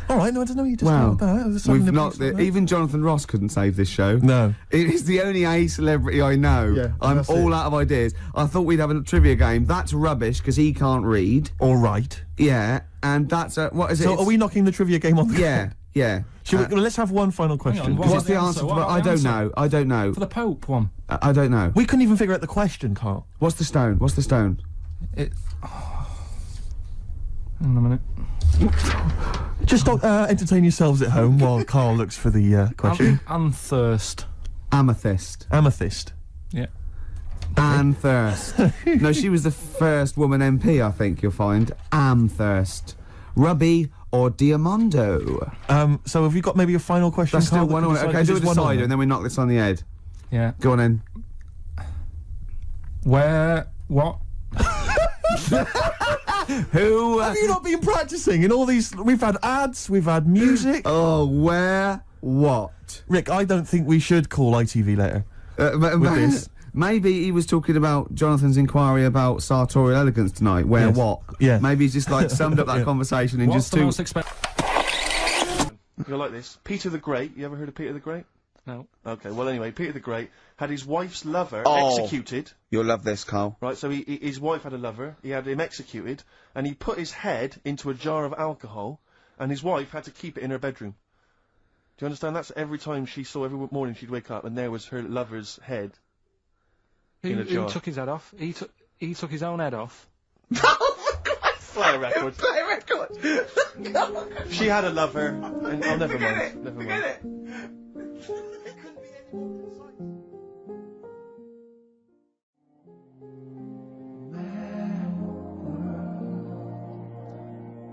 Alright, no, I don't know what you just Wow. about. We've not. Even Jonathan Ross couldn't save this show. No. It is the only A celebrity I know. Yeah, I'm that's all it. out of ideas. I thought we'd have a trivia game. That's rubbish because he can't read. All right. Yeah, and that's what is it? So It's- are we knocking the trivia game on the Yeah, yeah. Should we, let's have one final question. what- What's the answer? What To about I the don't answer? know. I don't know. For the Pope one. I don't know. We couldn't even figure out the question, Carl. What's the stone? What's the stone? Hang on a minute. Just entertain yourselves at home while Carl looks for the question. And thirst. Amethyst. Amethyst. Yeah. Anne Thirst. No, she was the first woman MP, I think you'll find. Amthirst. Ruby or Diamondo? So have you got maybe a final question, That's Carl? still one that on can it. decide- Okay, is do a this one on decider it? and then we knock this on the head. Yeah. Go on then. Where? What? Who? Have you not been practicing in all these? We've had ads, we've had music. Oh, where? What? Rick, I don't think we should call ITV later. With this. Maybe he was talking about Jonathan's inquiry about sartorial elegance tonight. Where? Yes. What? Yeah. Maybe he's just like summed up that Yeah. conversation in What's just the two. most expensive? You're like this. Peter the Great, you ever heard of Peter the Great? No. Okay, well anyway, Peter the Great had his wife's lover Oh. executed. You'll love this, Carl. Right, so his wife had a lover, he had him executed, and he put his head into a jar of alcohol, and his wife had to keep it in her bedroom. Do you understand? That's every time she saw, every morning she'd wake up, and there was her lover's head. In a Who jar. took his head off? He took his own head off. Play a record. Play a record! She had a lover, and oh, never mind, never mind.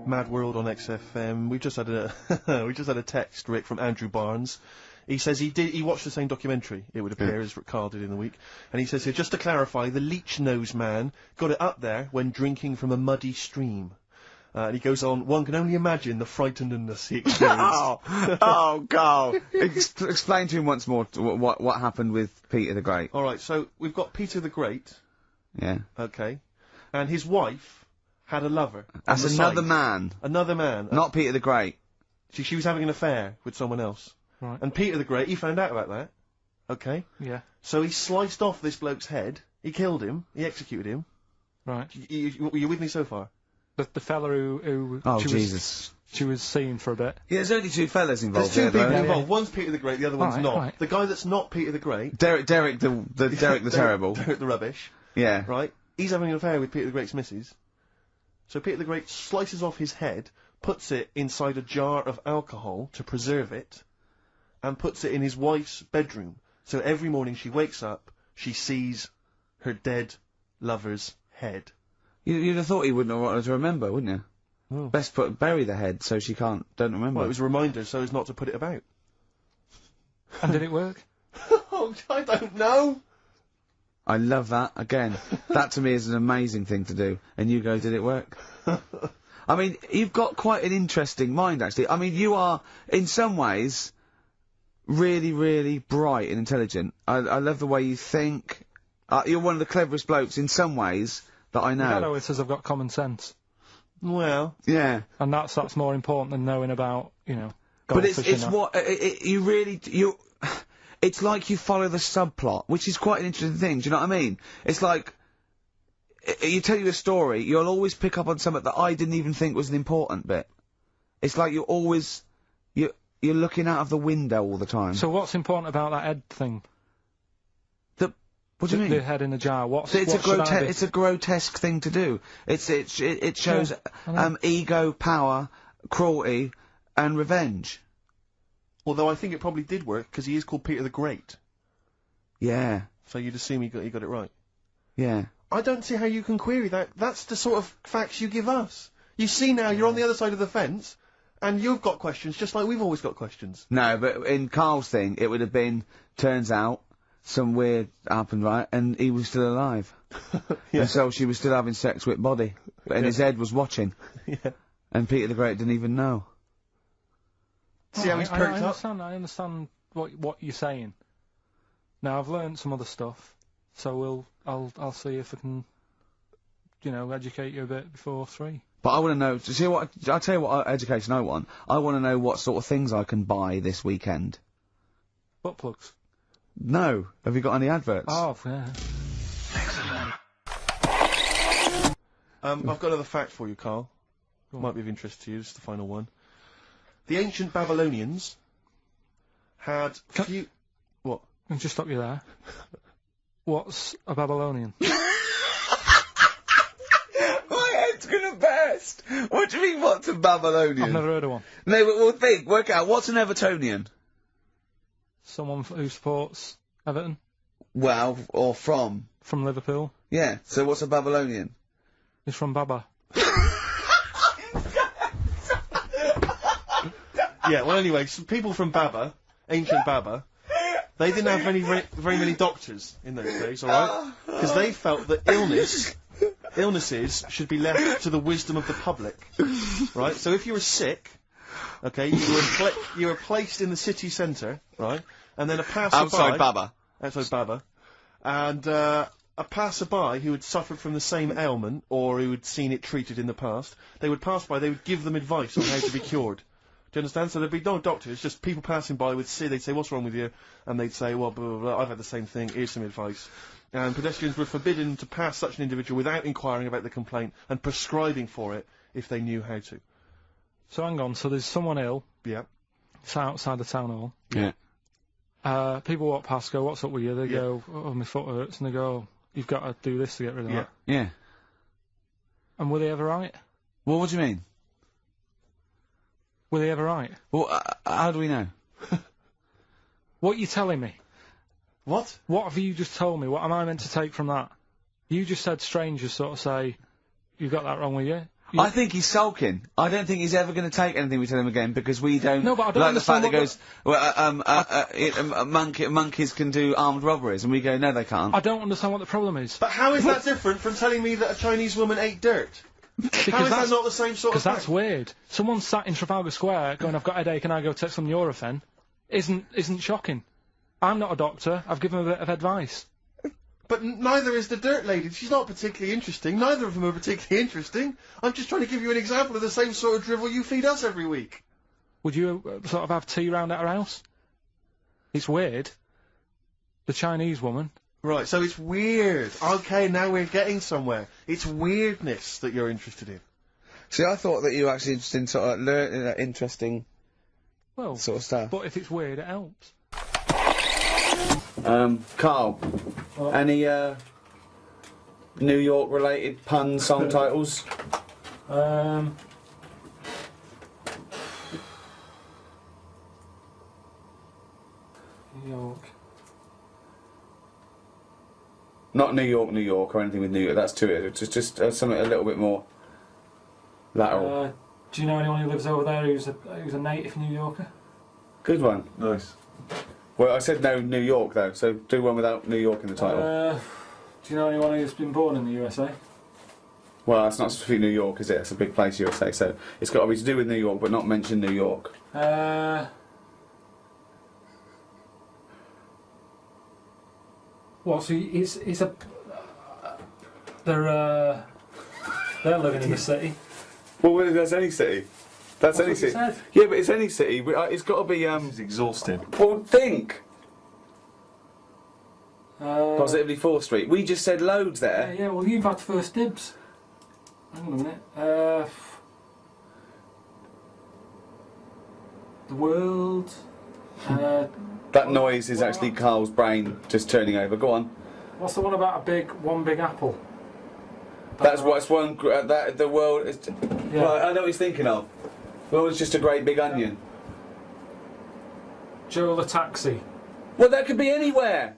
Mad World on XFM. We just had a text, Rick, from Andrew Barnes. He says he watched the same documentary, it would appear, as Carl did in the week. And he says here, just to clarify, the leech nose man got it up there when drinking from a muddy stream. And he goes on, one can only imagine the frightenedness he experienced. Oh, Carl. Explain to him once more what happened with Peter the Great. Alright, so we've got Peter the Great, Yeah. okay, and his wife had a lover. on That's the another side. man. Another man. Not Peter the Great. She was having an affair with someone else. Right. And Peter the Great, he found out about that. Okay? Yeah. So he sliced off this bloke's head, he killed him, he executed him. Right. You with me so far? The fella who Oh, she Jesus. she was seen for a bit. Yeah, there's only two fellas involved There's two people here, though. involved. One's Peter the Great, the other one's Alright, not. alright. The guy that's not Peter the Great, Derek the Terrible. Derek the Rubbish, Yeah. right? He's having an affair with Peter the Great's missus. So Peter the Great slices off his head, puts it inside a jar of alcohol to preserve it, and puts it in his wife's bedroom. So every morning she wakes up, she sees her dead lover's head. You'd have thought he wouldn't have wanted to remember, wouldn't you? Oh. Best bury the head so she don't remember. Well, it was a reminder so as not to put it about. And did it work? Oh, I don't know. I love that. Again, that to me is an amazing thing to do. And you go, did it work? I mean, you've got quite an interesting mind, actually. I mean, you are, in some ways, really, really bright and intelligent. I love the way you think. You're one of the cleverest blokes in some ways that I know. Hello, it says I've got common sense. Well, Yeah. And that's more important than knowing about, you know, But it's goldfish and that. what, you really, it's like you follow the subplot, which is quite an interesting thing, do you know what I mean? It's like, you tell you a story, you'll always pick up on something that I didn't even think was an important bit. It's like you're always, you're looking out of the window all the time. So what's important about that head thing? What do you mean? The head in the jar. It's It's a grotesque thing to do. It shows I know. ego, power, cruelty, and revenge. although I think it probably did work, because he is called Peter the Great. Yeah, So you'd assume he got it right. yeah. I don't see how you can query that. That's the sort of facts you give us. You see now, you're on the other side of the fence, and you've got questions just like we've always got questions. No, but in Carl's thing, it would have been, turns out, some weird happened, right, and he was still alive. Yeah. And so she was still having sex with body. And his head was watching. Yeah. And Peter the Great didn't even know. See how he's perked up? I understand what you're saying. Now, I've learnt some other stuff, so I'll see if I can, you know, educate you a bit before 3. But I want to know, see what, I'll tell you what education I want. I want to know what sort of things I can buy this weekend. Butt plugs? No. Have you got any adverts? Oh, yeah. I've got another fact for you, Carl. Might be of interest to you, just the final one. The ancient Babylonians had What? Can I just stop you there? What's a Babylonian? My head's gonna burst! What do you mean, what's a Babylonian? I've never heard of one. No, but work out, what's an Evertonian? Someone who supports Everton? Well, or from? From Liverpool? Yeah, so what's a Babylonian? He's from Baba. Yeah, well anyway, some people from Baba, ancient Baba, they didn't have very many doctors in those days, alright? Because they felt that illnesses should be left to the wisdom of the public, right? So if you were sick, okay, you were placed in the city centre, right? And then a passerby... Outside Baba. Outside Baba. And, a passerby who had suffered from the same ailment, or who had seen it treated in the past, they would pass by, they would give them advice on how to be cured. Do you understand? So there'd be no doctors, just people passing by would see, they'd say, what's wrong with you? And they'd say, well, blah, blah, blah, I've had the same thing, here's some advice. And pedestrians were forbidden to pass such an individual without inquiring about the complaint and prescribing for it if they knew how to. So hang on, so there's someone ill. Yeah. It's outside the town hall. Yeah. People walk past, go, what's up with you? They go, oh, my foot hurts, and they go, you've got to do this to get rid of that. Yeah. And were they ever right? Well, what do you mean? Were they ever right? Well, how do we know? What are you telling me? What? What have you just told me? What am I meant to take from that? You just said strangers sort of say, you've got that wrong with you. I think he's sulking. I don't think he's ever going to take anything we tell him again because we don't. No, but I don't like the fact understand that goes, monkeys can do armed robberies, and we go, no, they can't. I don't understand what the problem is. But how is that different from telling me that a Chinese woman ate dirt? How is that not the same sort of thing? Because that's weird. Someone sat in Trafalgar Square going, I've got a headache and I go take some Nurofen, isn't shocking. I'm not a doctor, I've given a bit of advice. But neither is the dirt lady. She's not particularly interesting. Neither of them are particularly interesting. I'm just trying to give you an example of the same sort of drivel you feed us every week. Would you sort of have tea round at her house? It's weird. The Chinese woman. Right, so it's weird. Okay, now we're getting somewhere. It's weirdness that you're interested in. See, I thought that you were actually interested in sort of learning interesting sort of stuff. But if it's weird, it helps. Carl, any New York related pun song titles? New York. Not New York or anything with New York, that's too it. Just something a little bit more lateral. Do you know anyone who lives over there who's a native New Yorker? Good one. Nice. Well, I said no New York though, so do one without New York in the title. Do you know anyone who's been born in the USA? Well, that's not specifically New York, is it? It's a big place, USA, so it's got to be to do with New York, but not mention New York. Well, so it's a... They're living in the city. Well, that's any city. That's any city. Yeah, but it's any city. It's got to be, This is exhausting. Well, think! Positively 4th Street. We just said loads there. Yeah, well, you've had first dibs. Hang on a minute. The world... That noise is actually Carl's brain just turning over. Go on. What's the one about one big apple? That's what's one. The world is. Yeah. Well, I know what he's thinking of. The world is just a great big onion. Joe the taxi. Well, that could be anywhere.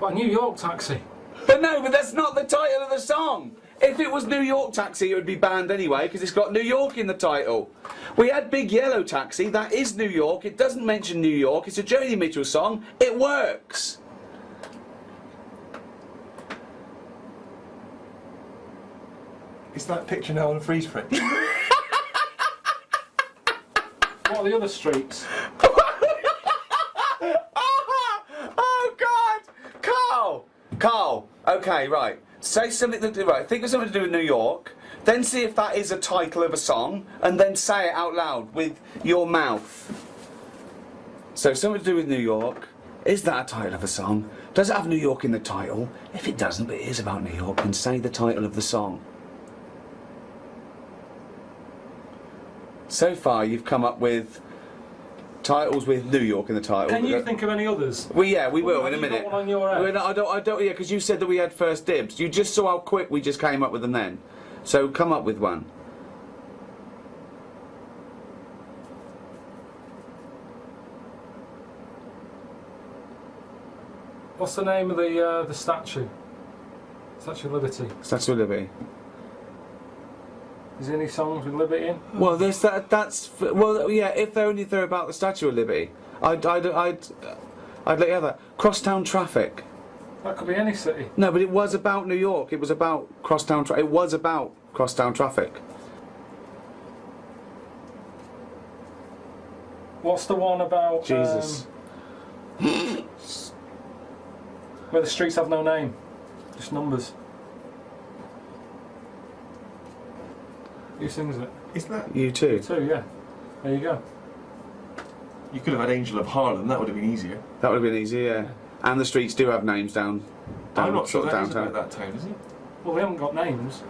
But a New York taxi. But no, but that's not the title of the song. If it was New York Taxi, it would be banned anyway, because it's got New York in the title. We had Big Yellow Taxi, that is New York, it doesn't mention New York, it's a Joni Mitchell song, it works. Is that picture now on a freeze frame? What are the other streets? Oh God! Carl! Okay, right. Say something right, think of something to do with New York, then see if that is a title of a song, and then say it out loud with your mouth. So something to do with New York. Is that a title of a song? Does it have New York in the title? If it doesn't, but it is about New York, then say the title of the song. So far, you've come up with titles with New York in the title. Can you think of any others? Well, yeah, we will in a You minute. got one on your head? I don't. Yeah, because you said that we had first dibs. You just saw how quick we just came up with them then. So come up with one. What's the name of the statue? Statue of Liberty. Statue of Liberty. Is there any songs with Liberty in? Well, well, yeah. If they're about the Statue of Liberty, I'd let you have that. Crosstown Traffic. That could be any city. No, but it was about New York. It was about crosstown. It was about crosstown traffic. What's the one about? Jesus. Where the streets have no name, just numbers. Who sings it? Is that? You too. Two, yeah. There you go. You could have had Angel of Harlem, that would have been easier. That would have been easy, yeah. And the streets do have names down I'm not sure sort of that is downtown. about that town, is it? Well, they haven't got names.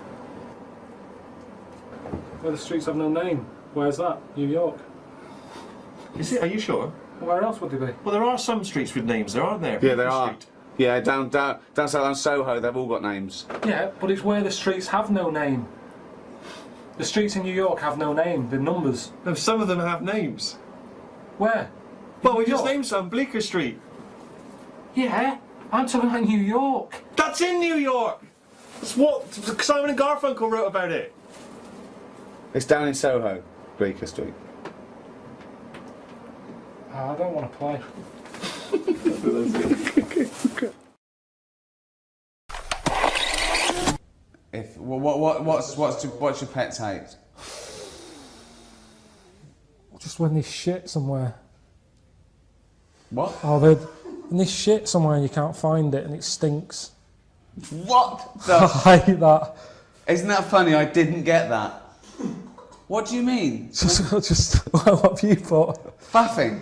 Where the streets have no name. Where's that? New York. Is it? Are you sure? Well, where else would they be? Well, there are some streets with names, there aren't there? Yeah, there are. Street. Yeah, down south on Soho, they've all got names. Yeah, but it's where the streets have no name. The streets in New York have no name, they're numbers. No, some of them have names. Where? Well, we New just York? named some. Bleecker Street. Yeah, I'm talking about New York. That's in New York! That's what Simon and Garfunkel wrote about it. It's down in Soho, Bleecker Street. I don't want to play. What's your pet hate? Just when there's shit somewhere. What? Oh, when there's shit somewhere and you can't find it and it stinks. What? I hate that. Isn't that funny? I didn't get that. What do you mean? Just what have you thought? Faffing.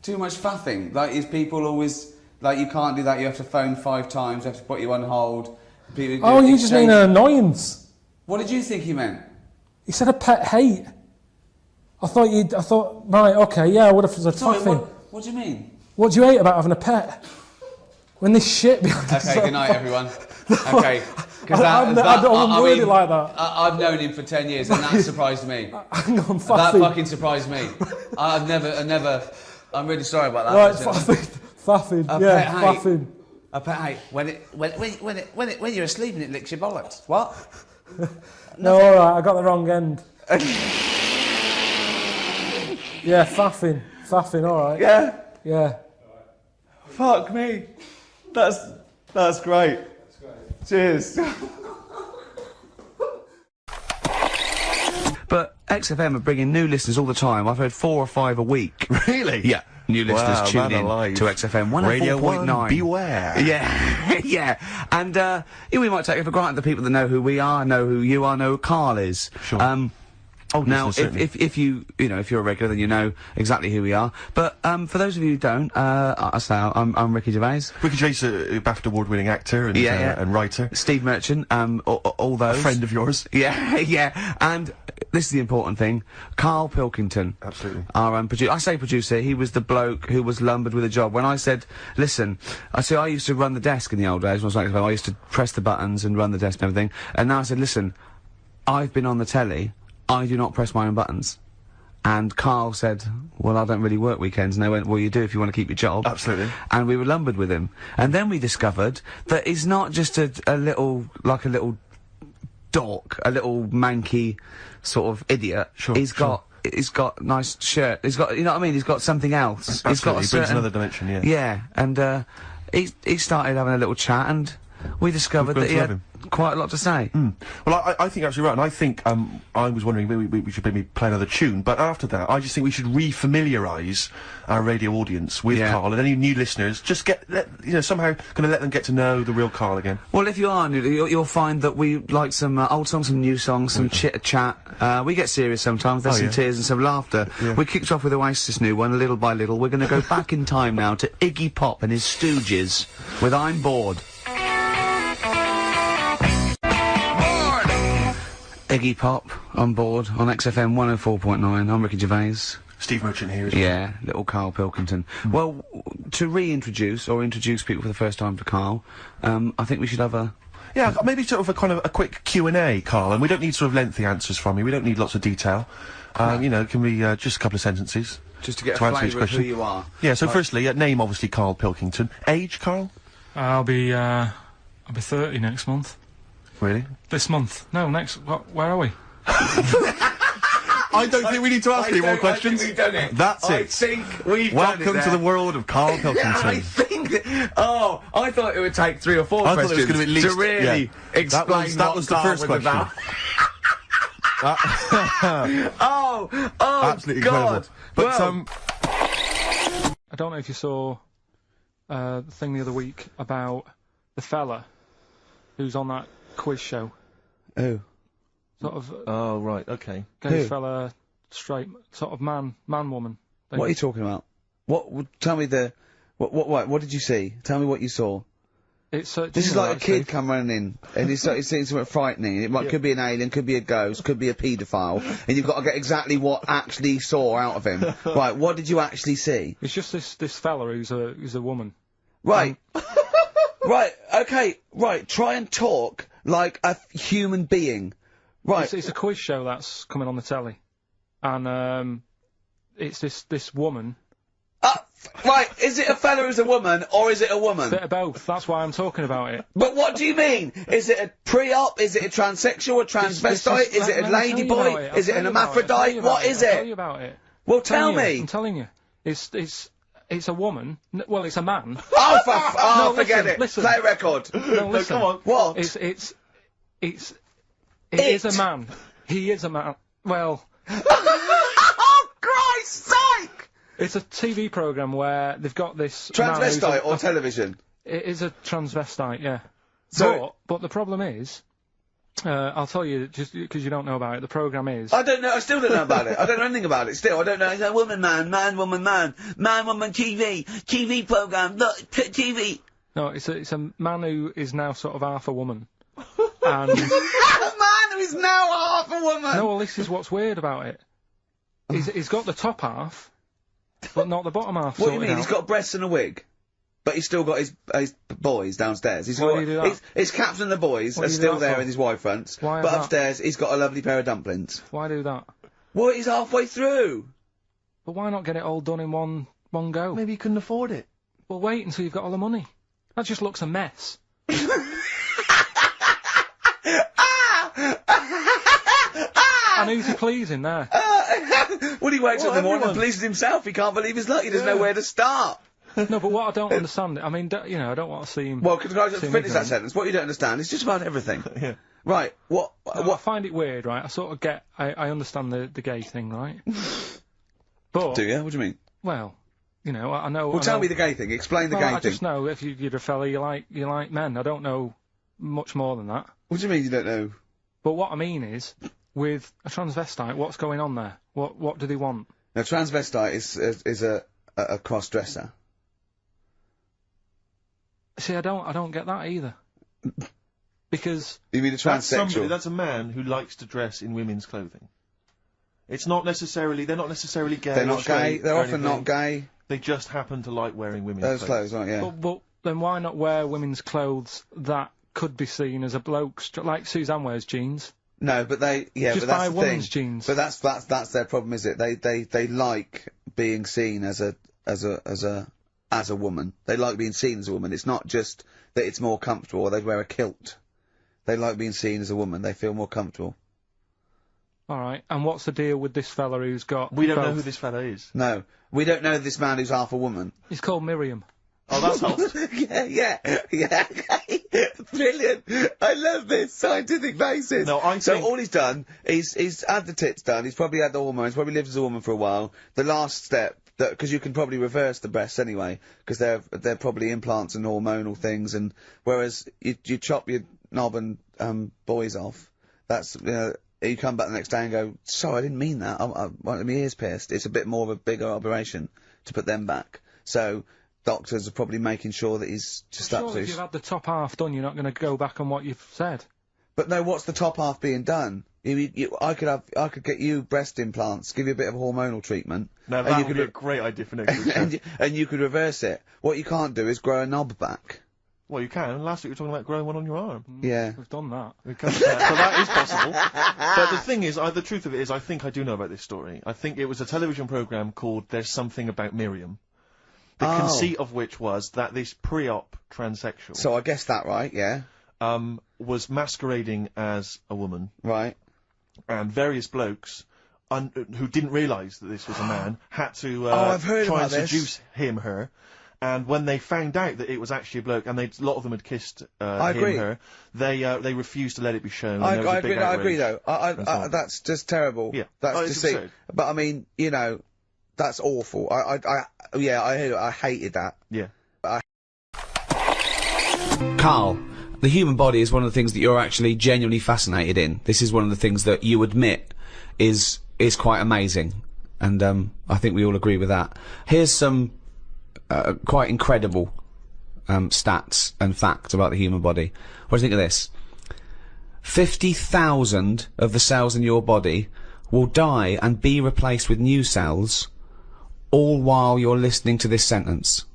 Too much faffing. Like, is people always like, you can't do that? You have to phone 5 times. You have to put you on hold. People Oh, you just mean an annoyance. What did you think he meant? He said a pet hate. I thought, right, okay, yeah, I would have said Sorry, faffing. what do you mean? What do you hate about having a pet? When there's shit behind it. Okay, good night, everyone. Okay. I wouldn't word it like that. I've known him for 10 years, and that surprised me. Hang on, That faffing. fucking surprised me. I'm really sorry about that. Right, listen. faffing, A yeah, pet hate. faffing. A pet hate. When you're asleep and it licks your bollocks. What? No, alright, I got the wrong end. Yeah, faffing, alright. Yeah. Yeah. Fuck me. That's great. Cheers. But XFM are bringing new listeners all the time. I've heard 4 or 5 a week. Really? Yeah. New listeners tune in to XFM 104.9. Beware. Yeah, yeah. And we might take it for granted the people that know who we are, know who you are, know who Carl is. Sure. Now, listeners, if if you're a regular, then you know exactly who we are. But for those of you who don't, I'm Ricky Gervais. Ricky Gervais, BAFTA award-winning actor and, and writer. Steve Merchant, all those. A friend of yours. Yeah, yeah. And this is the important thing. Karl Pilkington. Absolutely. Our producer. I say producer, he was the bloke who was lumbered with a job. When I said, listen, I used to run the desk in the old days when I was like, I used to press the buttons and run the desk and everything. And now I said, listen, I've been on the telly. I do not press my own buttons. And Karl said, well, I don't really work weekends. And they went, well, you do if you want to keep your job. Absolutely. And we were lumbered with him. And then we discovered that he's not just a little dork, a little manky sort of idiot. Sure, He's got nice shirt. He's got, you know what I mean? He's got something else. Absolutely. He's got a He brings certain, another dimension, yeah. Yeah, and, he started having a little chat and we discovered We've that he grown to had love quite a lot to say. Well, I think you're absolutely right, and I think, I was wondering maybe we should maybe play another tune, but after that, I just think we should re-familiarise our radio audience with Yeah. Karl, and any new listeners, just somehow gonna let them get to know the real Karl again. Well, if you are new, you'll find that we like some old songs, some new songs, some chit-chat. We get serious sometimes, there's some tears and some laughter. Yeah. We kicked off with Oasis' new one, Little by Little. We're gonna go back in time now to Iggy Pop and his Stooges with I'm Bored. Iggy Pop on board on XFM 104.9. I'm Ricky Gervais. Steve Merchant here as well. Yeah, little Karl Pilkington. Well, to reintroduce or introduce people for the first time to Karl, I think we should have a... Yeah, maybe sort of a kind of a quick Q&A, Karl, and we don't need sort of lengthy answers from you, we don't need lots of detail. You know, it can be just a couple of sentences. Just to get To a answer his flavour of who question. you are. Yeah, so firstly, name obviously Karl Pilkington. Age, Karl? I'll be 30 next month. Really? This month. No, where are we? I don't think we need to ask any more questions. We've done it. That's I it. think we've Welcome done it to the world of Karl Pilkington. I think that, I thought it would take 3 or 4 I thought it was questions gonna be at least- to really yeah. explain That what was the Karl first question. about. Absolutely God. incredible. But, Well, I don't know if you saw the thing the other week about the fella who's on that quiz show. Oh. Sort of oh, right, okay. gay Who? fella, straight, sort of man, woman. What are you talking about? Tell me what did you see? Tell me what you saw. It's This is like a kid come running in, and he's seeing something frightening. It could be an alien, could be a ghost, could be a paedophile, and you've got to get exactly what actually saw out of him. Right, what did you actually see? It's just this fella who's a woman. Right. Right, okay, right, try and talk like a human being. Right. It's a quiz show that's coming on the telly, and it's this woman. Right, is it a fella who's a woman, or is it a woman? Bit of both. That's why I'm talking about it. But what do you mean? Is it a pre-op? Is it a transsexual? A transvestite? Is it a lady boy? Is it an hermaphrodite? What is I'll tell you it? about it. Well, tell I'm me. telling you. It's a woman. Well, it's a man. Oh, No, forget listen, it. listen. Play a record. No, listen. Come on. What? It is a man. He is a man. Well, Oh, Christ's sake! it's a TV program where they've got this man who's Transvestite or television? It is a transvestite, yeah. So- But the problem is, I'll tell you just because you don't know about it. The program is. I don't know. I still don't know about it. I don't know anything about it. Still, I don't know. It's a woman, man, woman, man, woman, TV program. Look, TV. No, it's a man who is now sort of half a woman. And A man who is now half a woman. no, well, this is what's weird about it. He's got the top half, but not the bottom half. What do you sorted mean? out. He's got breasts and a wig, but he's still got his boys downstairs. He's Why got do you do that? his caps and the boys Why are do you do still that there for? in his wide fronts. Why is But that? upstairs, he's got a lovely pair of dumplings. Why do that? Well, he's halfway through. But why not get it all done in one go? Maybe you couldn't afford it. Well, wait until you've got all the money. That just looks a mess. And who's he pleasing there? When he wakes up in the morning and everyone. pleases himself, he can't believe his luck. He doesn't know where to start. No, but what I don't understand, I mean, I don't want to see him. Well, can I just see him finish that ignorant. sentence? What you don't understand is just about everything. Yeah. Right, what, I find it weird, right? I sort of get, I understand the gay thing, right? But, do you? What do you mean? well, you know, I know. Well, tell me the gay thing. Explain the Well, gay I thing. just know if you're a fella, you like men. I don't know much more than that. What do you mean you don't know? But what I mean is, with a transvestite, what's going on there? What do they want? Now, transvestite is a cross-dresser. See, I don't get that either. Because You mean a transsexual? That's a man who likes to dress in women's clothing. It's not necessarily, they're not necessarily gay. They're or not gay. straight They're or often anything. not gay. They just happen to like wearing women's Those clothes, aren't yeah. but then why not wear women's clothes that could be seen as a bloke, like Suzanne wears jeans. No, but but Just that's buy the women's thing. jeans. But that's their problem, is it? They like being seen as a woman. They like being seen as a woman. It's not just that it's more comfortable, or they wear a kilt. They like being seen as a woman. They feel more comfortable. Alright, and what's the deal with this fella who's got... We don't know both? who this fella is. No, we don't know this man who's half a woman. He's called Miriam. Oh, that's helped. yeah. Brilliant. I love this scientific basis. No, I So think- all he's done, he's had the tits done, he's probably had the hormones, probably lived as a woman for a while. The last step, because you can probably reverse the breasts anyway, because they're probably implants and hormonal things, and whereas you chop your knob and boys off, that's, you come back the next day and go, sorry, I didn't mean that, I wanted my ears pierced. It's a bit more of a bigger operation to put them back. So, doctors are probably making sure that he's just up Surely to... if you've had the top half done, you're not going to go back on what you've said. But no, what's the top half being done? I could get you breast implants, give you a bit of hormonal treatment. Now, and that you would could be a great idea for next week. and you could reverse it. What you can't do is grow a knob back. Well, you can. Last week we were talking about growing one on your arm. Yeah. We've done that. We can, so that is possible. But the thing is, the truth of it is, I think I do know about this story. I think it was a television programme called There's Something About Miriam. The conceit of which was that this pre-op transsexual... So I guessed that right, yeah. Was masquerading as a woman. Right. And various blokes, who didn't realise that this was a man, had to, I've heard try about and this. seduce her. And when they found out that it was actually a bloke, and a lot of them had kissed, I agree. her, they refused to let it be shown. I and there was a big agree though. outrage and so on. That's just terrible. Yeah. That's Oh, it's deceit. absurd. But I mean, that's awful. I heard it. I hated that. Yeah. Karl, the human body is one of the things that you're actually genuinely fascinated in. This is one of the things that you admit is quite amazing. And, I think we all agree with that. Here's some, quite incredible, stats and facts about the human body. What do you think of this? 50,000 of the cells in your body will die and be replaced with new cells, all while you're listening to this sentence.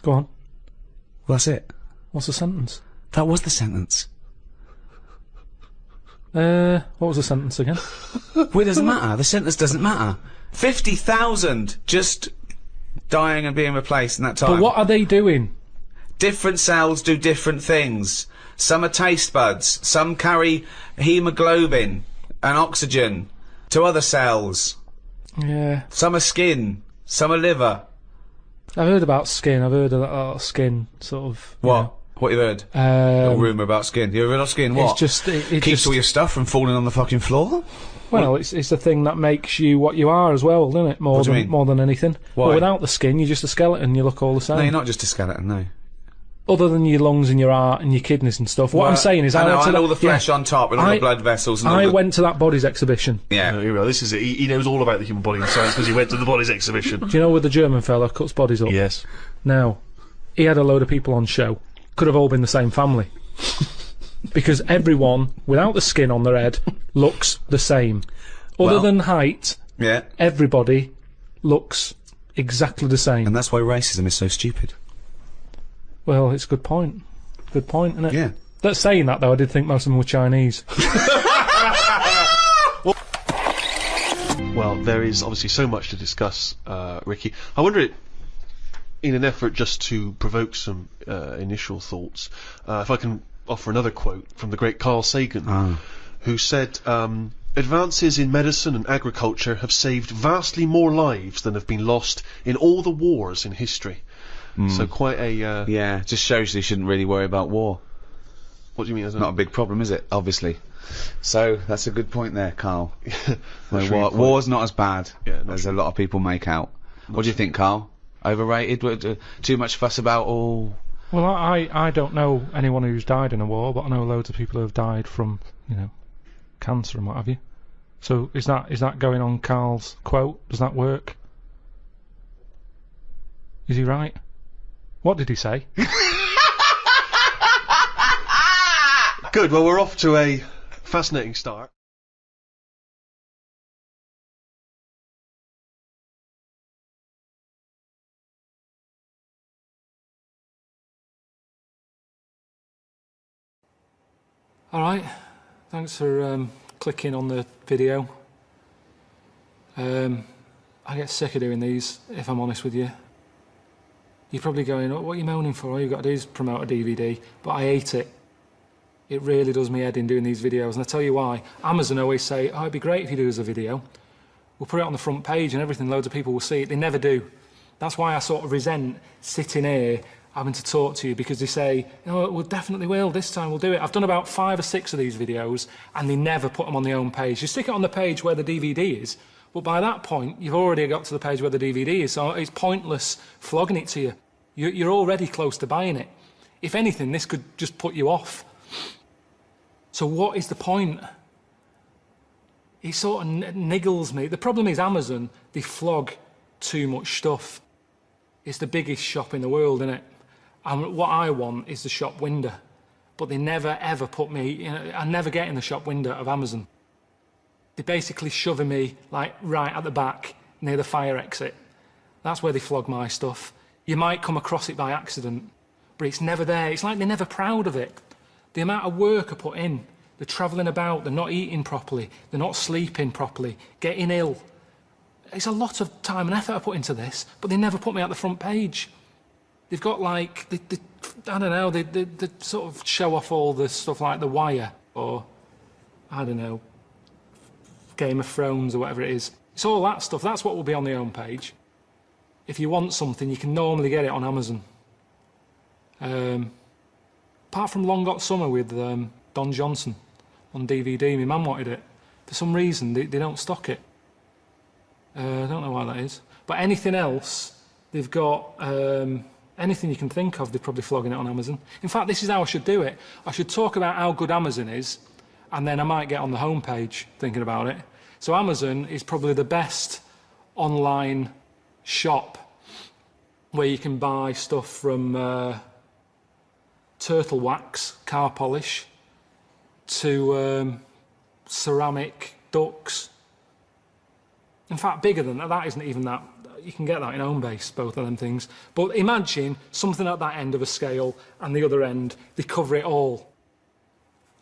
Go on. Well, that's it. What's the sentence? That was the sentence. What was the sentence again? Well, it doesn't matter. The sentence doesn't matter. 50,000 just dying and being replaced in that time. But what are they doing? Different cells do different things. Some are taste buds. Some carry hemoglobin and oxygen to other cells. Yeah. Some are skin. Some are liver. I've heard about skin. I've heard about skin, sort of. What? What you heard? A rumour about skin. You heard about skin? What? It's just... It Keeps just, all your stuff from falling on the fucking floor? well, it's the thing that makes you what you are as well, doesn't it? What do you mean? More than anything. Why? Well, without the skin, you're just a skeleton. You look all the same. No, you're not just a skeleton, no. Other than your lungs and your heart and your kidneys and stuff. What I'm saying is, I know, went to and all the that- flesh yeah. on top and all the blood vessels and all I the... went to that bodies exhibition. Yeah. Here we go. This is it. He knows all about the human body and science because he went to the bodies exhibition. Do you know where the German fella cuts bodies up? Yes. Now, he had a load of people on show. Could have all been the same family. Because everyone, without the skin on their head, looks the same. Other Well- than height, Yeah. everybody looks exactly the same. And that's why racism is so stupid. Well, it's a good point. Good point, isn't it? Yeah. That's saying that, though, I did think most of them were Chinese. Well, there is obviously so much to discuss, Ricky. I wonder, in an effort just to provoke some initial thoughts, if I can offer another quote from the great Carl Sagan, who said, advances in medicine and agriculture have saved vastly more lives than have been lost in all the wars in history. So quite a... Yeah, just shows you shouldn't really worry about war. What do you mean? Isn't Not a big problem, is it? Obviously. So, that's a good point there, Carl. really War's not as bad not as a lot of people make out. What do you think, Carl? Overrated? Too much fuss about all... Well, I don't know anyone who's died in a war, but I know loads of people who have died from, cancer and what have you. So, is that going on Carl's quote? Does that work? Is he right? What did he say? Good, well, we're off to a fascinating start. Alright, thanks for clicking on the video. I get sick of doing these, if I'm honest with you. You're probably going, what are you moaning for? All you've got to do is promote a DVD. But I hate it. It really does me head in doing these videos, and I tell you why. Amazon always say, oh, it'd be great if you do us a video. We'll put it on the front page and everything, loads of people will see it. They never do. That's why I sort of resent sitting here having to talk to you, because they say, oh, we definitely will, this time we'll do it. I've done about 5 or 6 of these videos, and they never put them on the home page. You stick it on the page where the DVD is, but by that point, you've already got to the page where the DVD is, so it's pointless flogging it to you. You're already close to buying it. If anything, this could just put you off. So what is the point? It sort of niggles me. The problem is Amazon, they flog too much stuff. It's the biggest shop in the world, isn't it? And what I want is the shop window. But they never ever put me, I never get in the shop window of Amazon. They're basically shoving me like right at the back near the fire exit. That's where they flog my stuff. You might come across it by accident, but it's never there. It's like they're never proud of it. The amount of work I put in, they're travelling about, they're not eating properly, they're not sleeping properly, getting ill. It's a lot of time and effort I put into this, but they never put me at the front page. They've got like, I don't know, they sort of show off all the stuff like The Wire, or, I don't know, Game of Thrones or whatever it is. It's all that stuff, that's what will be on the home page. If you want something, you can normally get it on Amazon. Apart from Long Got Summer with Don Johnson on DVD, my mum wanted it. For some reason, they don't stock it. I don't know why that is. But anything else, they've got, anything you can think of, they're probably flogging it on Amazon. In fact, this is how I should do it. I should talk about how good Amazon is, and then I might get on the homepage thinking about it. So Amazon is probably the best online shop where you can buy stuff from turtle wax, car polish, to ceramic ducks. In fact, bigger than that. That isn't even that. You can get that in Homebase, both of them things. But imagine something at that end of a scale, and the other end, they cover it all.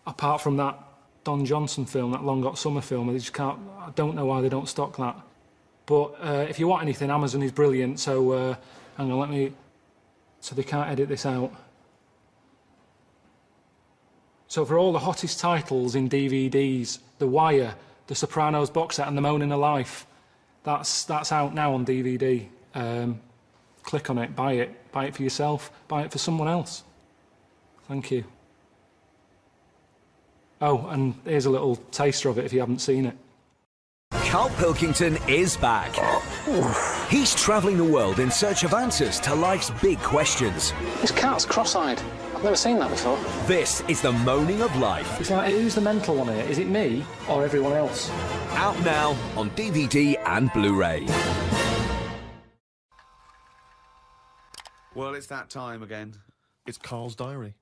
Apart from that Don Johnson film, that Long Got Summer film, they just can't. I don't know why they don't stock that. But if you want anything, Amazon is brilliant. So hang on, let me. So they can't edit this out. So for all the hottest titles in DVDs, The Wire, The Sopranos box set, and The Moaning of Life, that's out now on DVD. Click on it, buy it for yourself, buy it for someone else. Thank you. Oh, and here's a little taster of it if you haven't seen it. Karl Pilkington is back. He's travelling the world in search of answers to life's big questions. This cat's cross-eyed. I've never seen that before. This is the moaning of life. It's like, who's the mental one here? Is it me or everyone else? Out now on DVD and Blu-ray. Well, it's that time again. It's Karl's diary.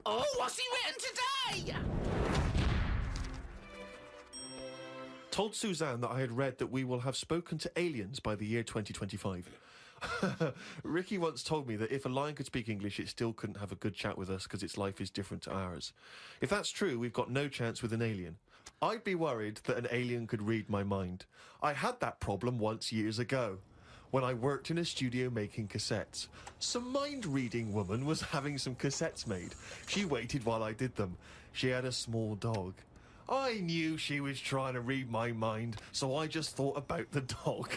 Oh, what's he written today? Told Suzanne that I had read that we will have spoken to aliens by the year 2025. Ricky once told me that if a lion could speak English, it still couldn't have a good chat with us because its life is different to ours. If that's true, we've got no chance with an alien. I'd be worried that an alien could read my mind. I had that problem once years ago, when I worked in a studio making cassettes. Some mind-reading woman was having some cassettes made. She waited while I did them. She had a small dog. I knew she was trying to read my mind, so I just thought about the dog.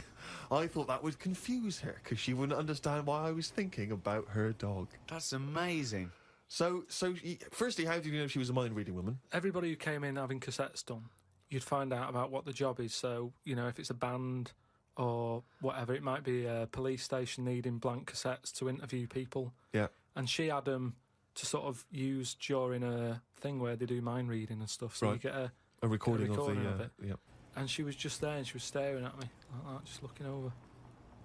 I thought that would confuse her, because she wouldn't understand why I was thinking about her dog. That's amazing. So, firstly, how did you know she was a mind-reading woman? Everybody who came in having cassettes done, you'd find out about what the job is. So, you know, if it's a band or whatever, it might be a police station needing blank cassettes to interview people. Yeah. And she had them to sort of use during a thing where they do mind reading and stuff. So right. you get a recording of it. Yeah. And she was just there and she was staring at me like that, just looking over.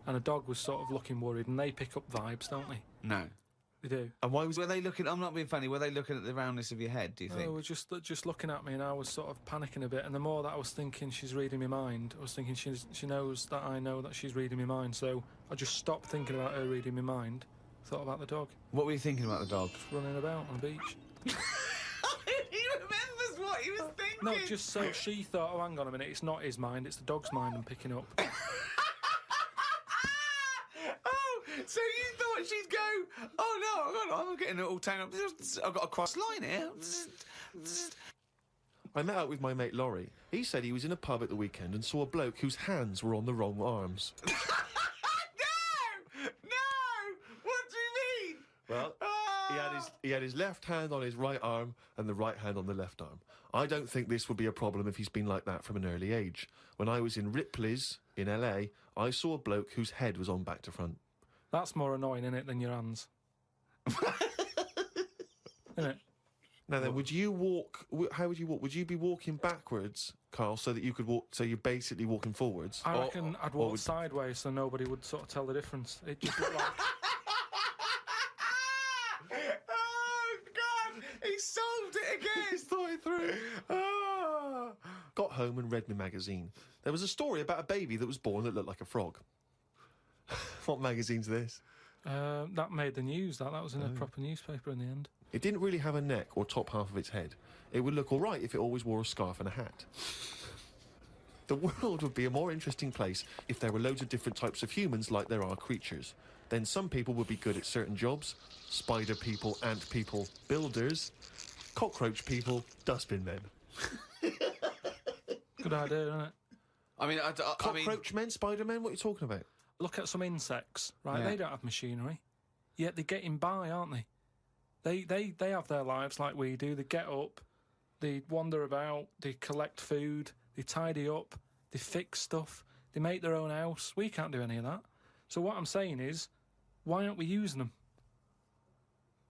And a dog was sort of looking worried, and they pick up vibes, don't they? No. They do. And were they looking, I'm not being funny, were they looking at the roundness of your head, do you think? They were just looking at me, and I was sort of panicking a bit. And the more that I was thinking she's reading my mind, I was thinking she knows that I know that she's reading my mind. So I just stopped thinking about her reading my mind, thought about the dog. What were you thinking about the dog? Just running about on the beach. what he was thinking. No, just so she thought, oh, hang on a minute, it's not his mind, it's the dog's mind I'm picking up. Oh, so you thought she'd go, oh no, I'm getting it all tangled up. I've got a cross line here. I met up with my mate Laurie. He said he was in a pub at the weekend and saw a bloke whose hands were on the wrong arms. No! What do you mean? Well, he had his left hand on his right arm and the right hand on the left arm. I don't think this would be a problem if he's been like that from an early age. When I was in Ripley's in LA, I saw a bloke whose head was on back to front. That's more annoying, innit, than your hands. Innit? Now then, would you walk? How would you walk? Would you be walking backwards, Carl, so that you could walk? So you're basically walking forwards. I reckon I'd walk sideways so nobody would sort of tell the difference. It just looked like. Oh God! He solved it again. He's thought it through. Got home and read my magazine. There was a story about a baby that was born that looked like a frog. What magazine's this? That made the news. That was in a proper newspaper in the end. It didn't really have a neck or top half of its head. It would look all right if it always wore a scarf and a hat. The world would be a more interesting place if there were loads of different types of humans like there are creatures. Then some people would be good at certain jobs. Spider people, ant people, builders, cockroach people, dustbin men. Good idea, isn't it? I mean, Cockroach men, spider men, what are you talking about? Look at some insects, right? Yeah. They don't have machinery, yet they're getting by, aren't they? They have their lives like we do. They get up, they wander about, they collect food, they tidy up, they fix stuff, they make their own house. We can't do any of that. So what I'm saying is, why aren't we using them?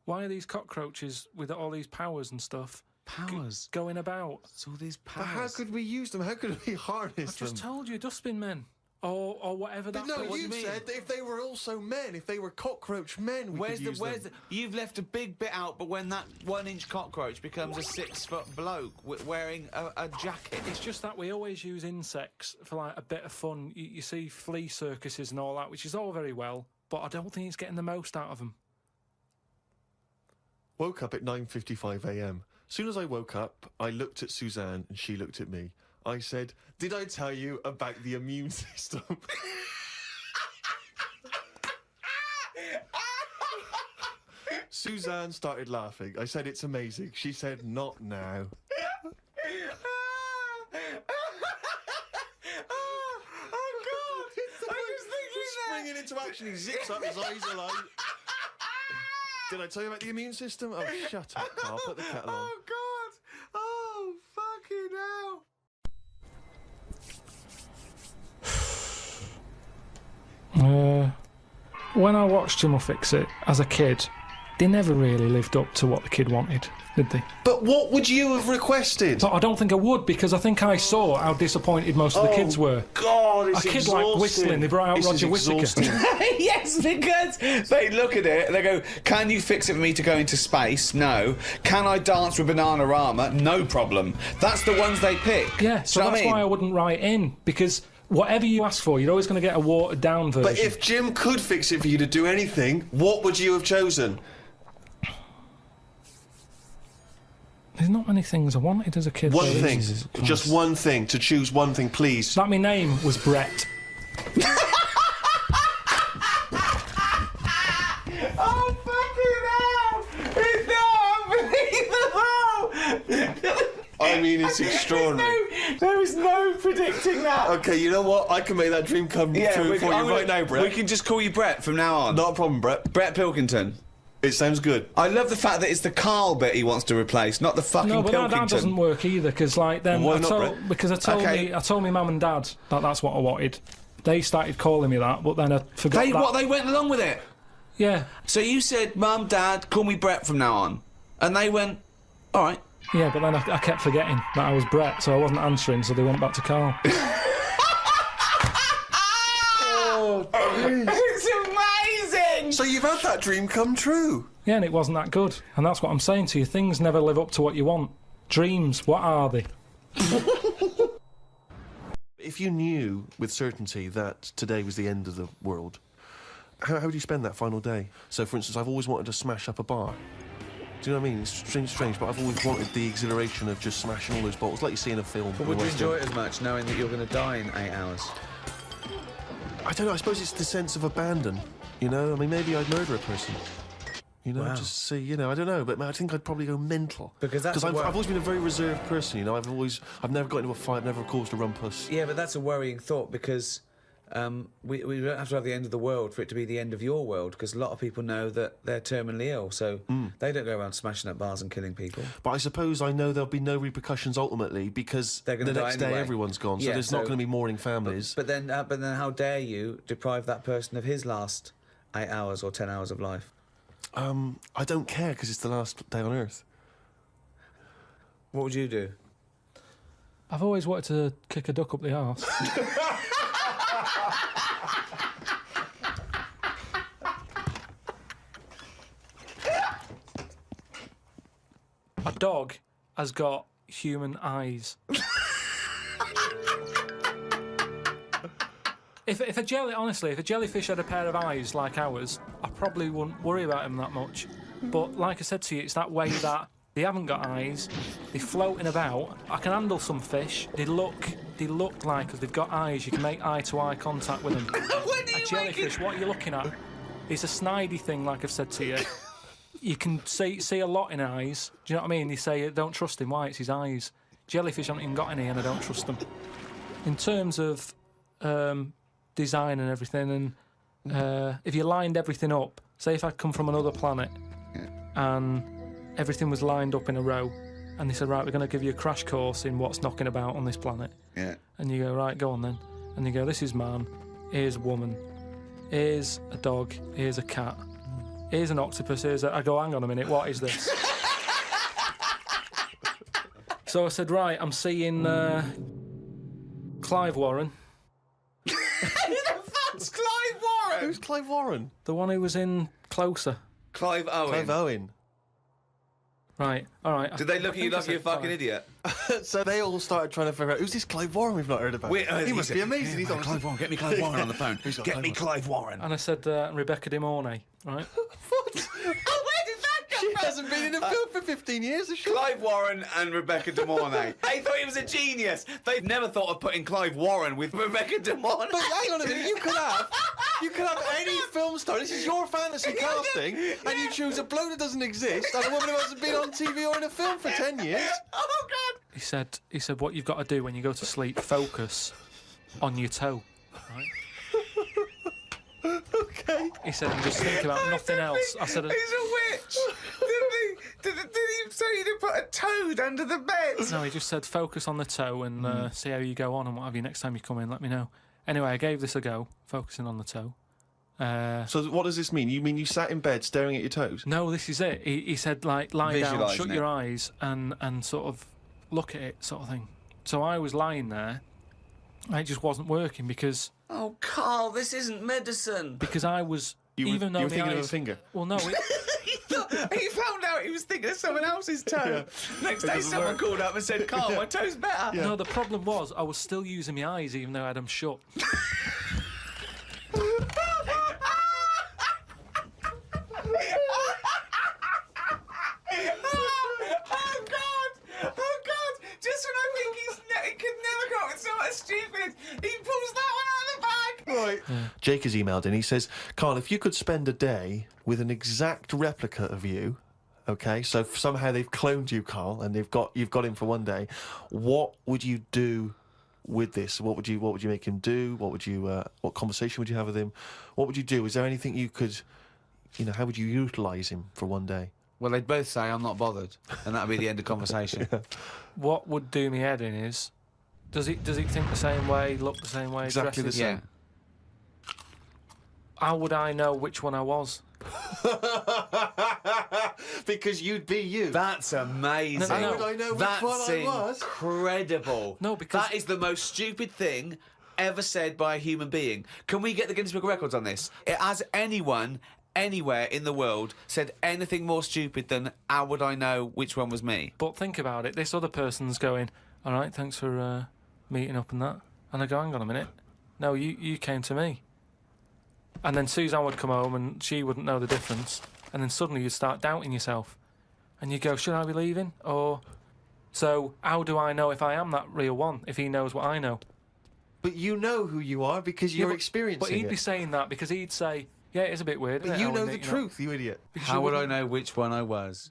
Why are these cockroaches with all these powers and stuff going about? It's all these powers. But how could we use them? How could we harness I just told you, dustbin men. Or whatever that. No, what you do mean? said that if they were also men, if they were cockroach men, we could use them. You've left a big bit out, but when that 1-inch cockroach becomes a 6-foot bloke wearing a jacket. It's just that we always use insects for like a bit of fun. You see flea circuses and all that, which is all very well, but I don't think it's getting the most out of them. Woke up at 9:55 a.m. Soon as I woke up, I looked at Suzanne and she looked at me. I said, "Did I tell you about the immune system?" Suzanne started laughing. I said, "It's amazing." She said, "Not now." Oh God! I was thinking Springing into action, he zips up, his eyes are like... Did I tell you about the immune system? Oh, shut up, Carl. Put the kettle on. Oh God! Oh fucking hell! When I watched Jim will Fix It as a kid, they never really lived up to what the kid wanted, did they? But what would you have requested? But I don't think I would, because I think I saw how disappointed most of the kids were. God, it's a kid exhausting. like whistling, they brought out This Roger is Whittaker. exhausting. Yes, because they look at it and they go, "Can you fix it for me to go into space?" No. Can I dance with Bananarama? No problem. That's the ones they pick. Yeah, so Do you know that's what I mean? why I wouldn't write in, because whatever you ask for, you're always going to get a watered-down version. But if Jim could fix it for you to do anything, what would you have chosen? There's not many things I wanted as a kid. One though. thing. Jesus Christ. Just one thing. To choose one thing, please. Like my name was Brett. Oh, fucking hell! It's not unbelievable! I mean, it's extraordinary. There is no predicting that. Okay, you know what? I can make that dream come true for you right now, Brett. We can just call you Brett from now on. Not a problem, Brett. Brett Pilkington. It sounds good. I love the fact that it's the Carl bit he wants to replace, not the fucking No, but Pilkington. that doesn't work either, because like then Why I not, told, Brett? because I told me mum and dad that that's what I wanted. They started calling me that, but then I forgot that. They went along with it. Yeah, So you said, "Mum, Dad, call me Brett from now on," and they went, "All right." yeah, but then I kept forgetting that I was Brett, so I wasn't answering, so they went back to Carl. It's amazing. So you've had that dream come true. Yeah, and it wasn't that good, and that's what I'm saying to you. Things never live up to what you want. Dreams, what are they? If you knew with certainty that today was the end of the world, how would you spend that final day? So, for instance, I've always wanted to smash up a bar. Do you know what I mean? It's strange, but I've always wanted the exhilaration of just smashing all those bottles, like you see in a film. But would you enjoy it as much knowing that you're going to die in 8 hours? I don't know, I suppose it's the sense of abandon, you know? I mean, maybe I'd murder a person. You know, Wow. just see, you know, I don't know, but I think I'd probably go mental. Because that's I've always been a very reserved person, you know, I've never got into a fight, never caused a rumpus. Yeah, but that's a worrying thought because we don't have to have the end of the world for it to be the end of your world, because a lot of people know that they're terminally ill, so they don't go around smashing up bars and killing people. But I suppose I know there'll be no repercussions ultimately, because They're gonna the die next day anyway. everyone's gone, so Yeah, there's not going to be mourning families. But then how dare you deprive that person of his last 8 hours or 10 hours of life? I don't care, because it's the last day on Earth. What would you do? I've always wanted to kick a duck up the arse. A dog has got human eyes. If a jellyfish had a pair of eyes like ours, I probably wouldn't worry about him that much. But like I said to you, it's that way that they haven't got eyes, they're floating about. I can handle some fish. They look like, because they've got eyes, you can make eye-to-eye contact with them. A jellyfish, what are you looking at? It's a snidey thing, like I've said to you. You can see a lot in eyes. Do you know what I mean? They say, don't trust him. Why? It's his eyes. Jellyfish haven't even got any, and I don't trust them. In terms of design and everything, and if you lined everything up, say if I'd come from another planet and everything was lined up in a row, and they said, right, we're going to give you a crash course in what's knocking about on this planet. Yeah. And you go, right, go on then. And you go, this is man, here's a woman, here's a dog, here's a cat, here's an octopus, I go, hang on a minute, what is this? So I said, right, I'm seeing Clive Warren. Who the fuck's Clive Warren? Who's Clive Warren? The one who was in Closer. Clive Owen. Clive Owen. Right, alright. Did they look at you like you're a fucking idiot? So they all started trying to figure out, who's this Clive Warren we've not heard about? He must be amazing. He's on Clive Warren, get me Clive Warren on the phone. Get me Clive Warren. And I said, Rebecca De Mornay, right? What? Oh, where did that come She from? hasn't been in a film for 15 years, has she? Clive Warren and Rebecca De Mornay. They thought he was a genius. They've never thought of putting Clive Warren with Rebecca De Mornay. But hang on a minute, you could have any film star. This is your fantasy casting, and you choose a bloke that doesn't exist and a woman who hasn't been on TV or in a film for 10 years. Oh, God. He said, what you've got to do when you go to sleep, focus on your toe, right? Okay. He said, and just think about nothing else. I said, He's a witch. Did he say you didn't put a toad under the bed? no, he just said, focus on the toe and see how you go on and what have you. Next time you come in, let me know. Anyway, I gave this a go, focusing on the toe. So what does this mean? You mean you sat in bed staring at your toes? No, this is it. He said, like, lie down, Visualising shut it. your eyes and sort of look at it, sort of thing. So I was lying there, and it just wasn't working because Oh, Carl, this isn't medicine. I was, You were even though the thinking of a eyes, finger. well, no, He found out he was thinking of someone else's toe. Next day, doesn't someone work. called up and said, Carl, my toe's better. no, the problem was I was still using my eyes even though I had them shut. Oh, God. Just when I think he could never come up with something stupid, he pulls that one out of the bag. Right. Jake has emailed in. He says, Carl, if you could spend a day with an exact replica of you, okay, so somehow they've cloned you, Carl, and you've got him for one day, what would you do with this? What would you make him do? What conversation would you have with him? What would you do? Is there anything you could, how would you utilise him for one day? Well, they'd both say, I'm not bothered, and that'd be the end of conversation. What would do me head in is, does he think the same way, look the same way, Exactly dress the same. Yeah. How would I know which one I was? Because you'd be you. That's amazing. No, no, no. How would I know which That's one I was? incredible. No, because- that is the most stupid thing ever said by a human being. Can we get the Guinness Book of Records on this? Has anyone anywhere in the world said anything more stupid than how would I know which one was me? But think about it, this other person's going, all right, thanks for meeting up and that. And I go, hang on a minute. No, you came to me. And then Suzanne would come home and she wouldn't know the difference. And then suddenly you'd start doubting yourself. and you go, should I be leaving? Or, so how do I know if I am that real one, if he knows what I know? But you know who you are because you're experiencing But he'd it. be saying that because he'd say, yeah, it is a bit weird, But isn't it, you know Ellen, the truth, you idiot. How would I know which one I was?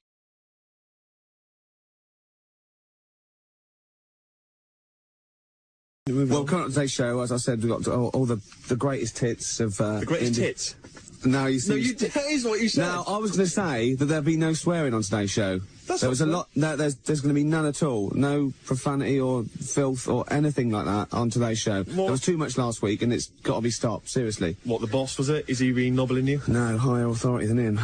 Well, coming up to today's show, as I said, we've got all the greatest hits of... The greatest hits? No, you see... No, that is what you said. Now, I was going to say that there'd be no swearing on today's show. There was a lot... No, there's going to be none at all. No profanity or filth or anything like that on today's show. There was too much last week, and it's got to be stopped, seriously. What, the boss, was it? Is he really nobbling you? No, higher authority than him.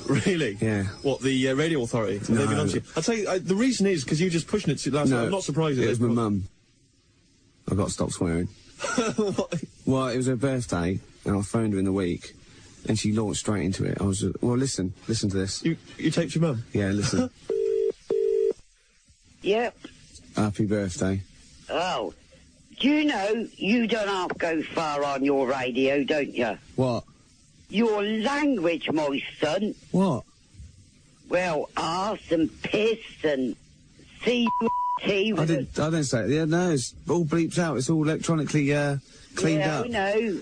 Really? Yeah. What, the radio authority? Have No. they been on to you? I'll tell you, the reason is because you were just pushing it to last night. I'm not surprised at it was my mum. I've got to stop swearing. Well, it was her birthday, and I phoned her in the week, and she launched straight into it. I was well, listen to this. You taped your mum? Yeah, listen. Yep. Happy birthday. Oh. Do you know you don't have to go far on your radio, don't you? What? Your language, my son. What? Well, arse and piss and C-T. I didn't say it. Yeah, no, it's all bleeps out. It's all electronically, cleaned up. No.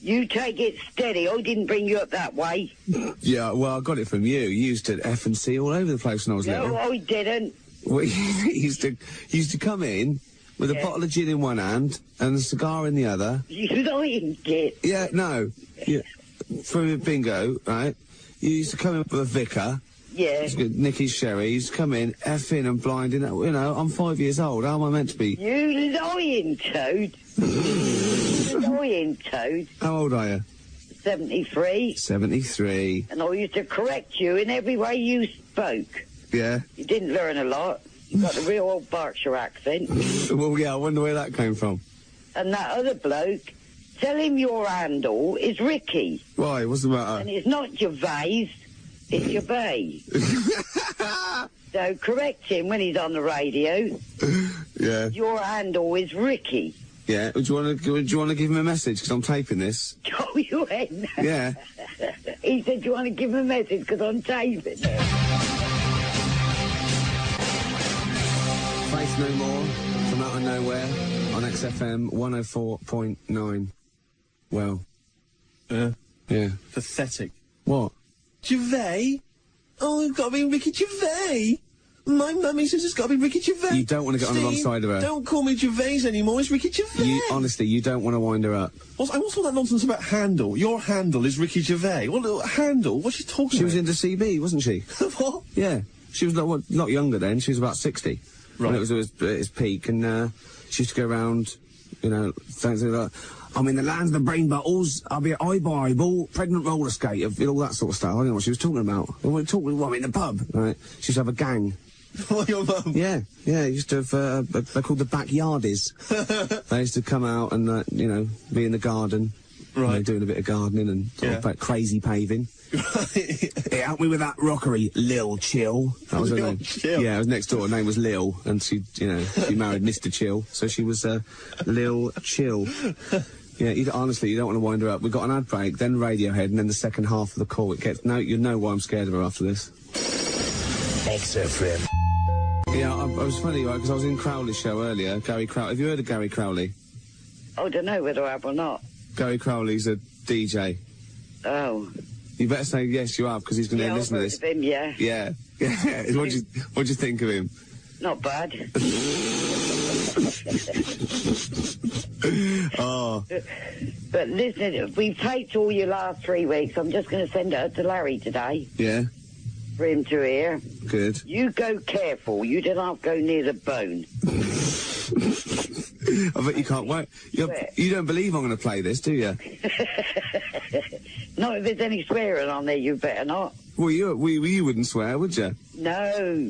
You take it steady. I didn't bring you up that way. Yeah, well, I got it from you. You used to F and C all over the place when I was little. No, I didn't. Well, you used to come in with a bottle of gin in one hand and a cigar in the other. You lying git. Yeah, no. Yeah. From a bingo, right? You used to come in with a vicar. Yeah. Nicky's sherry. You used to come in, effing and blinding. You know, I'm 5 years old. How am I meant to be? You lying toad. You lying toad. How old are you? 73. 73. And I used to correct you in every way you spoke. Yeah. You didn't learn a lot. You got the real old Berkshire accent. Well, yeah, I wonder where that came from. And that other bloke, tell him your handle is Ricky. Why? What's the matter? And it's not Gervais, it's Gervais. So correct him when he's on the radio. Yeah. Your handle is Ricky. Yeah. Do you want to give him a message? Because I'm taping this. Oh, you ain't. Yeah. He said, do you want to give him a message? Because I'm taping it. Faith No More from Out of Nowhere on XFM 104.9. Well. Yeah. Yeah. Pathetic. What? Gervais? Oh, it's got to be Ricky Gervais. My mummy says it's got to be Ricky Gervais. You don't want to get on the wrong side of her. Don't call me Gervais anymore, it's Ricky Gervais. Honestly, you don't want to wind her up. What's all that nonsense about handle? Your handle is Ricky Gervais. What handle? What's she talking She about? was into CB, wasn't she? What? Yeah. She was not younger then. She was about 60. Right. When it was at its peak, and she used to go around, you know, things like that. I'm in the land of the brain bottles. I'll be at eyeball, pregnant roller skate, all that sort of stuff. I don't know what she was talking about. I'm in the pub, right? She used to have a gang. What, your mum? Yeah, used to have, they're called the backyardies. They used to come out and, you know, be in the garden. Right. You know, doing a bit of gardening and sort of crazy paving. Hey, help me with that rockery, Lil Chill. That was her name. Chill. Yeah, it was next door. Her name was Lil, and she married Mr. Chill, so she was, Lil Chill. Yeah, honestly, you don't want to wind her up. We've got an ad break, then Radiohead, and then the second half of the call. You know why I'm scared of her after this. XFM. Yeah, I was funny, right, because I was in Crowley's show earlier, Gary Crowley. Have you heard of Gary Crowley? I don't know whether I have or not. Gary Crowley's a DJ. Oh. You better say yes, you have, because he's going to listen to this. I've heard of him, yeah. Yeah. What'd you think of him? Not bad. Oh. But listen, we've taped all your last 3 weeks. I'm just going to send it to Larry today. Yeah. For him to hear. Good. You go careful. You don't have to go near the bone. I bet you can't wait. You don't believe I'm going to play this, do you? Not if there's any swearing on there, you better not. Well, you wouldn't swear, would you? No.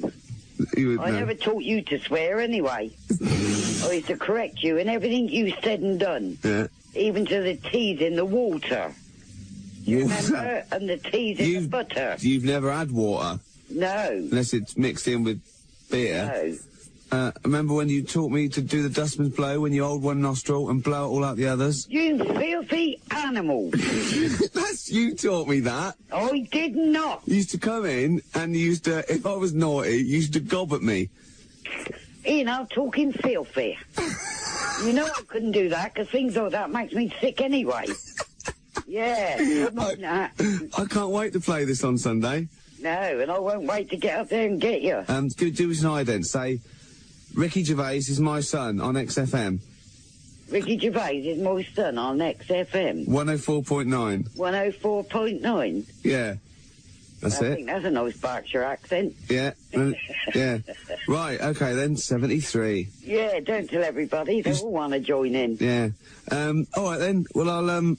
You would, I never taught you to swear anyway. I used to correct you in everything you said and done. Yeah. Even to the teas in the water. You remember? And the teas in the butter. You've never had water? No. Unless it's mixed in with beer? No. remember when you taught me to do the dustman's blow when you hold one nostril and blow it all out the others? You filthy animal. That's you taught me that. I did not. You used to come in and you used to, if I was naughty, you used to gob at me. Ian, I'm talking filthy. You know I couldn't do that, because things like that makes me sick anyway. Yeah, I can't wait to play this on Sunday. No, and I won't wait to get up there and get you. Do us an ident. Say, Ricky Gervais is my son on XFM. Ricky Gervais is my son on XFM. 104.9. 104.9? Yeah. That's I it. think that's a nice Berkshire accent. Yeah. Yeah. Right, okay then, 73. Yeah, don't tell everybody. They all want to join in. Yeah. Alright then. Well, I'll,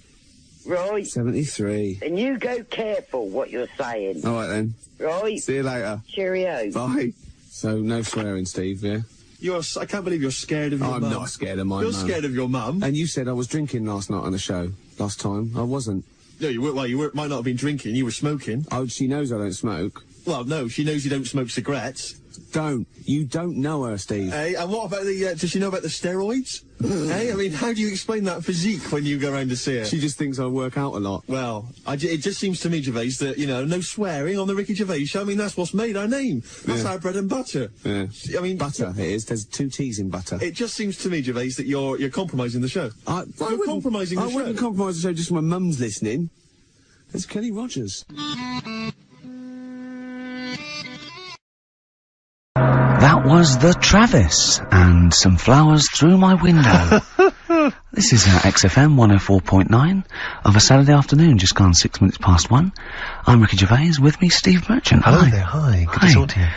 Right. 73. And you go careful what you're saying. Alright then. Right. See you later. Cheerio. Bye. So, no swearing, Steve, yeah? I can't believe you're scared of your mum. I'm not scared of my mum. You're scared of your mum. And you said I was drinking last night on the show. Last time. I wasn't. No, you weren't. Well, might not have been drinking. You were smoking. Oh, she knows I don't smoke. Well, no, she knows you don't smoke cigarettes. You don't know her, Steve. Hey, and what about does she know about the steroids? Hey, I mean, how do you explain that physique when you go around to see her? She just thinks I work out a lot. Well, it just seems to me, Gervais, that, no swearing on the Ricky Gervais Show. I mean, that's what's made our name. That's our bread and butter. Yeah. I mean... Butter, it is. There's 2 T's in butter. It just seems to me, Gervais, that you're compromising the show. You're compromising the show. I wouldn't compromise the show just when my mum's listening. It's Kenny Rogers. That was the Travis, and some flowers through my window. This is XFM 104.9 of a Saturday afternoon, just gone 6 minutes past 1. I'm Ricky Gervais, with me Steve Merchant. Hello there, hi, good to talk to you.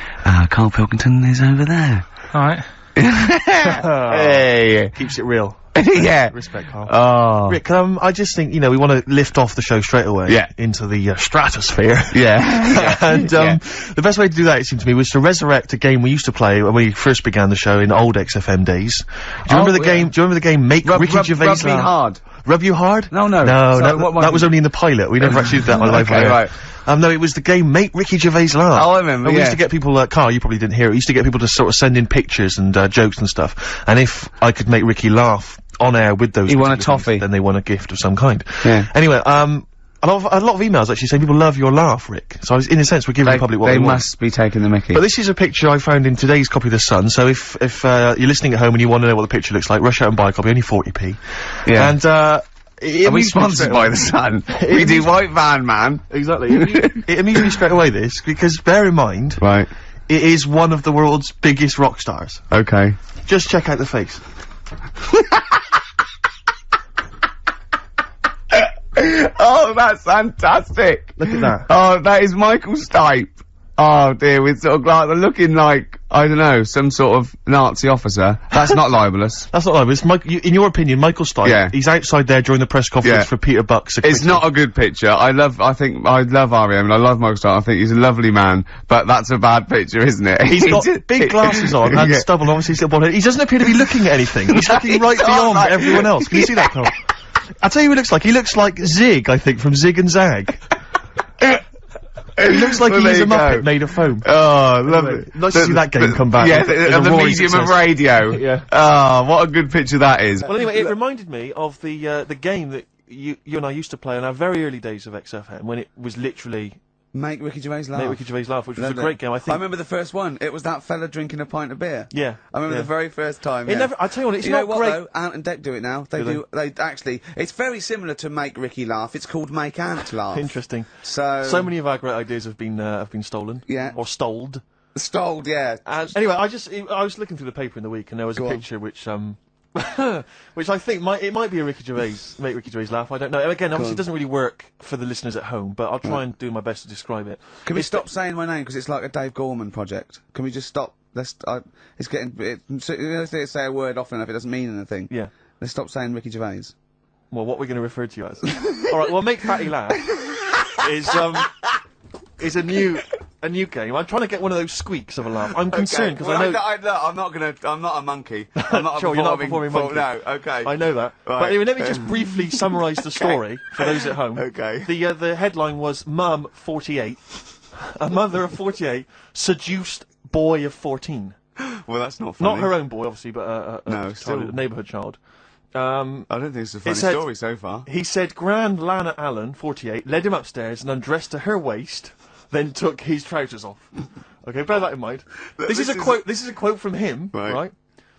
Carl Pilkington is over there. Alright. Hey! Keeps it real. Yeah. Respect, Carl. Oh. Rick, I just think, we want to lift off the show straight away. Yeah. Into the stratosphere. Yeah. And, the best way to do that, it seemed to me, was to resurrect a game we used to play when we first began the show in old XFM days. Do you remember the game? Do you remember the game Make Ricky Gervais Rub me hard. Rub you hard? No. No, that was only in the pilot. We never actually did that on live. Okay, right. No, it was the game Make Ricky Gervais Laugh. Oh, I remember, and we used to get people, Carl, you probably didn't hear it, we used to get people to sort of send in pictures and, jokes and stuff. And if I could make Ricky laugh on air with those, he won a toffee. Then they won a gift of some kind. Yeah. Anyway, a lot of emails actually saying people love your laugh, Rick. So in a sense, we're giving the public what they want. They must be taking the mickey. But this is a picture I found in today's copy of The Sun, so if you're listening at home and you want to know what the picture looks like, rush out and buy a copy, only 40p. Yeah. And, are we sponsored by The Sun? We do White Van Man. Exactly. It amused me straight away, this, because bear in mind, right, it is one of the world's biggest rock stars. Okay. Just check out the face. Oh, that's fantastic. Look at that. Oh, that is Michael Stipe. Oh dear, with sort of like looking like, I don't know, some sort of Nazi officer. That's not libelous. That's not libelous. In your opinion, Michael Stipe, yeah, he's outside there during the press conference for Peter Buck's acquittal. It's not a good picture. I love R.E.M. and I love Michael Stipe. I think he's a lovely man, but that's a bad picture, isn't it? He's got big glasses on and stubble, obviously still bald head. He doesn't appear to be looking at anything. He's looking right beyond everyone else. Can you see that, Carl? I'll tell you who he looks like. He looks like Zig, I think, from Zig and Zag. He looks like he's a Muppet made of foam. Oh, lovely. Nice to see that game come back. Yeah, the medium of radio. Yeah. Oh, what a good picture that is. Well, anyway, it reminded me of the game that you and I used to play in our very early days of XFM, when it was literally Make Ricky Gervais Laugh. Make Ricky Gervais Laugh, which was a great game, I think. I remember the first one. It was that fella drinking a pint of beer. Yeah. I remember the very first time. It never, I tell you what, it's not great. You know what, though? Ant and Dec do it now. They actually, it's very similar to Make Ricky Laugh. It's called Make Ant Laugh. Interesting. So many of our great ideas have been stolen. Yeah. Or stoled. Stoled, yeah. And anyway, I was looking through the paper in the week, and there was a picture which which I think might be a Ricky Gervais, Make Ricky Gervais Laugh, I don't know. Again, obviously it doesn't really work for the listeners at home, but I'll try and do my best to describe it. Can we stop saying my name, because it's like a Dave Gorman project? Can we just stop? It's getting, they say a word often enough, it doesn't mean anything. Yeah. Let's stop saying Ricky Gervais. Well, what we're going to refer to you as. Alright, well, Make Fatty Laugh is a new game. I'm trying to get one of those squeaks of a laugh. I'm concerned because I know. I'm not a monkey. I'm not sure, you're not a performing monkey. No, okay. I know that. Right. But anyway, let me just briefly summarise the story for those at home. Okay. The headline was Mum 48, a mother of 48, seduced boy of 14. Well, that's not funny. Not her own boy, obviously, but No, still- a neighbourhood child. I don't think it's a funny said- story so far. He said Grand Lana Allen, 48, led him upstairs and undressed to her waist, then took his trousers off. Okay, bear that in mind. This is a quote. This is a quote from him, right?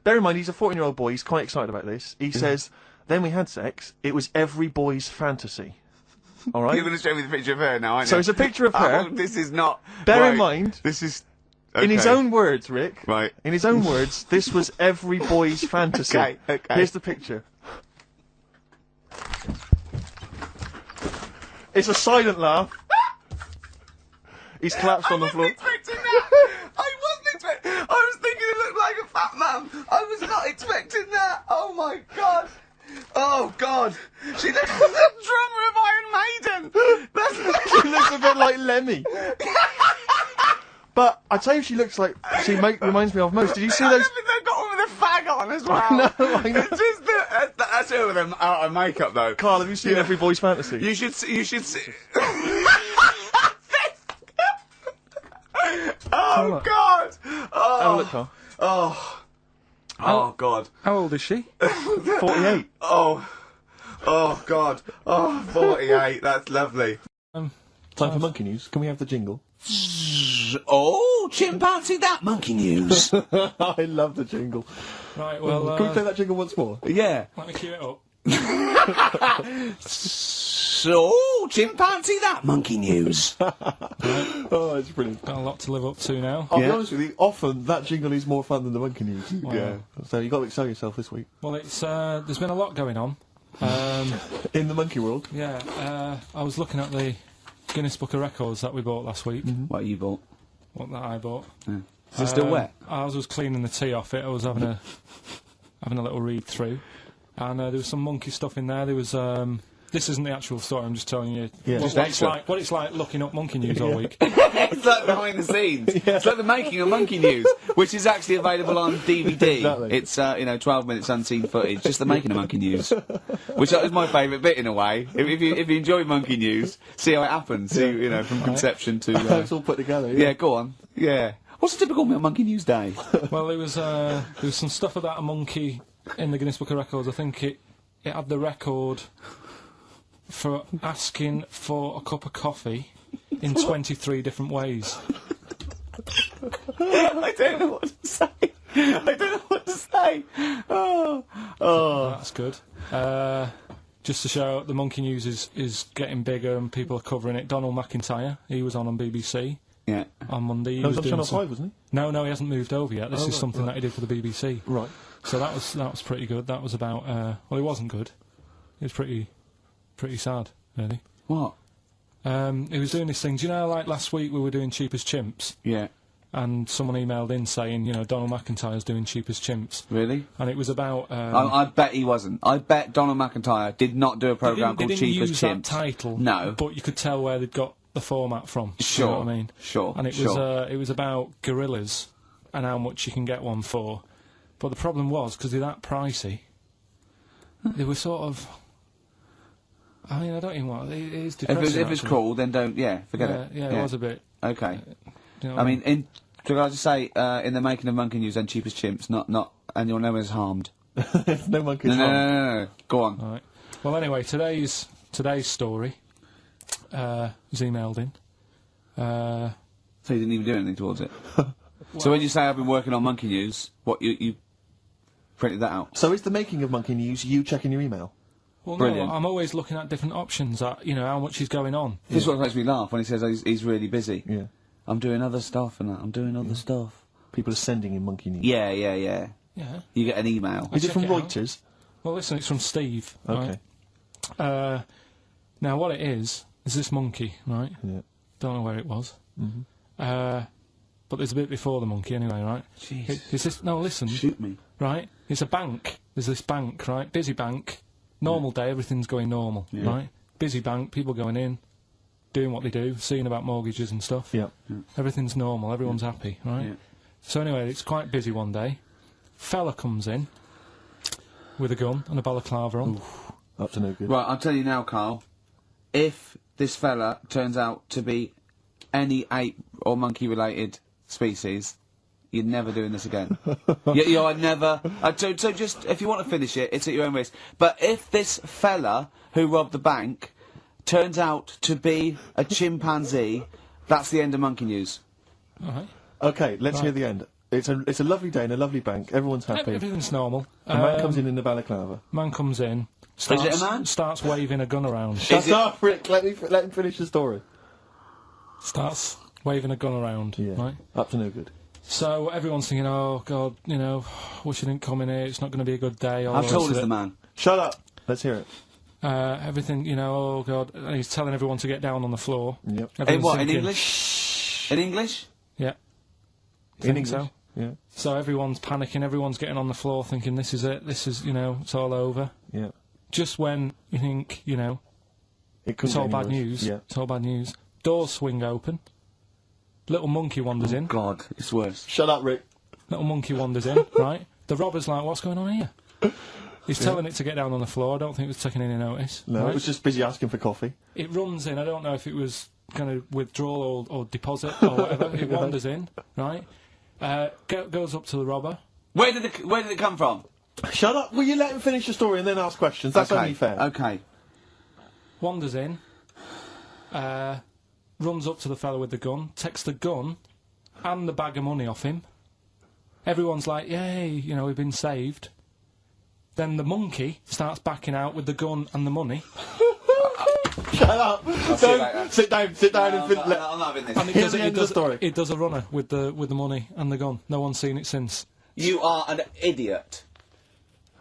Bear in mind, he's a 14-year-old boy. He's quite excited about this. He says, "Then we had sex. It was every boy's fantasy." All right. You're going to show me the picture of her now, aren't you? So it's a picture of her. Oh, this is not. Bear in right. mind, This is. in his okay. own words, Rick. Right. In his own words, this was every boy's fantasy. Okay. Here's the picture. It's a silent laugh. He's collapsed on the floor. Expecting that. I wasn't expecting. I was thinking it looked like a fat man. I was not expecting that. Oh my god. Oh god. She looks like the drummer of Iron Maiden. She looks a bit like Lemmy. But I tell you, she looks like reminds me of most. Did you see those? They've got one with a fag on as well. No, I know. It's just that's her with them out of makeup though. Carl, have you seen Every Boy's Fantasy? You should see. You should see. Oh god. Have a look, Carl. Oh god. How old is she? 48. Oh god. Oh, 48. That's lovely. Time for monkey news. Can we have the jingle? Oh, chimpanzee, that monkey news. I love the jingle. Right, well, Can we play that jingle once more? Yeah. let me cue it up. So, chimpanzee, that monkey news. Oh, it's brilliant. Got a lot to live up to now. I'll be honest with you, often that jingle is more fun than the monkey news. Yeah. So you've got to excel yourself this week. Well, it's there's been a lot going on. In the monkey world. Yeah, I was looking at the Guinness Book of Records that we bought last week. What you bought? What that I bought. Is it still wet? I was cleaning the tea off it. I was having a little read through, and there was some monkey stuff in there. There was this isn't the actual story. I'm just telling you what it's like looking up monkey news all week. It's like behind the scenes. It's like the making of Monkey News, which is actually available on DVD. Exactly. It's 12 minutes unseen footage, just the making of Monkey News, which is my favourite bit in a way. If you enjoy Monkey News, see how it happens. See, from conception to. It's all put together. Yeah, go on. Yeah. What's a typical Monkey News day? Well, there was some stuff about a monkey in the Guinness Book of Records. I think it had the record for asking for a cup of coffee in 23 different ways. I don't know what to say. Oh. That's good. Just to show the monkey news is getting bigger and people are covering it. Donald McIntyre, he was on BBC. Yeah. On Monday. He That was was on doing Channel 5, wasn't he? No, he hasn't moved over yet. This is something that he did for the BBC. Right. So that was pretty good. That was about well, it wasn't good. It was pretty sad, really. What? He was doing this thing. Do you know, like last week we were doing Cheap as Chimps, Yeah. and someone emailed in saying, Donald McIntyre's doing Cheap as Chimps, Really? and it was about. I bet he wasn't. I bet Donald McIntyre did not do a programme they called didn't Cheap as use that Chimps. title. No. But you could tell where they'd got the format from. Sure. You know what I mean? Sure. And it was about gorillas and how much you can get one for. But the problem was, because they're that pricey, they were sort of. I mean, I don't even want. It is depressing. If it's cool, then don't. Yeah, forget it. Yeah, it was a bit. Okay. You know I mean, could I just say, in the making of Monkey News and Cheap as Chimps, not, and your name is harmed. No monkeys. No. Go on. All right. Well, anyway, today's story was emailed in. So you didn't even do anything towards it. So when you say I've been working on Monkey News, what you printed that out? So is the making of monkey news you checking your email? Well, Brilliant. no, I'm always looking at different options at, how much is going on. This is what makes me laugh when he says he's really busy. Yeah. I'm doing other stuff and that. I'm doing other stuff. People are sending in monkey news. Yeah. Yeah. You get an email. Is it check from it out. Reuters? Well, listen, it's from Steve. Okay. Right? Now, what it is this monkey, right? Yeah. Don't know where it was. But there's a bit before the monkey anyway, right? Jeez. No, listen. Shoot me. Right? It's a bank. There's this bank, right? Busy bank. Normal day, everything's going normal, right? Busy bank, people going in, doing what they do, seeing about mortgages and stuff. Yeah. Everything's normal, everyone's happy, right? Yeah. So anyway, it's quite busy one day. Fella comes in with a gun and a balaclava on. Up to no good. Right, I'll tell you now, Carl. If this fella turns out to be any ape or monkey-related species, You're never doing this again. You are never... so just, if you want to finish it, it's at your own risk. But if this fella who robbed the bank turns out to be a chimpanzee, that's the end of Monkey News. Alright. Okay, let's hear the end. It's a lovely day in a lovely bank. Everyone's happy. Everything's normal. A man comes in the balaclava. Man comes in. Is it a man? Starts waving a gun around. Shut up, Rick. Let him finish the story. Starts waving a gun around. Yeah. Right? Up to no good. So everyone's thinking, oh God, you know, wish I didn't come in here. It's not going to be a good day. How tall is the man? Shut up. Let's hear it. Everything, you know, oh God, and he's telling everyone to get down on the floor. Yep. In what, in English? In English? Yeah. In English? So. Yeah. So everyone's panicking, everyone's getting on the floor thinking, this is it, this is, you know, it's all over. Yeah. Just when you think, you know, it's all bad news. Yeah. It's all bad news. Doors swing open. Little monkey wanders in. God, it's worse. Shut up, Rick. Little monkey wanders in, right? The robber's like, what's going on here? He's telling it to get down on the floor. I don't think it was taking any notice. No, right? it was just busy asking for coffee. It runs in. I don't know if it was going to withdraw or deposit or whatever. It wanders in, right? Goes up to the robber. Where did it come from? Shut up. Will you let him finish the story and then ask questions? That's only fair. Okay. Wanders in. Runs up to the fella with the gun. Takes the gun and the bag of money off him. Everyone's like, yay, you know, we've been saved. Then the monkey starts backing out with the gun and the money. Shut up! Sit down and finish. I'm not having this. And Here's the end of the story. It does a runner with the money and the gun. No one's seen it since. You are an idiot.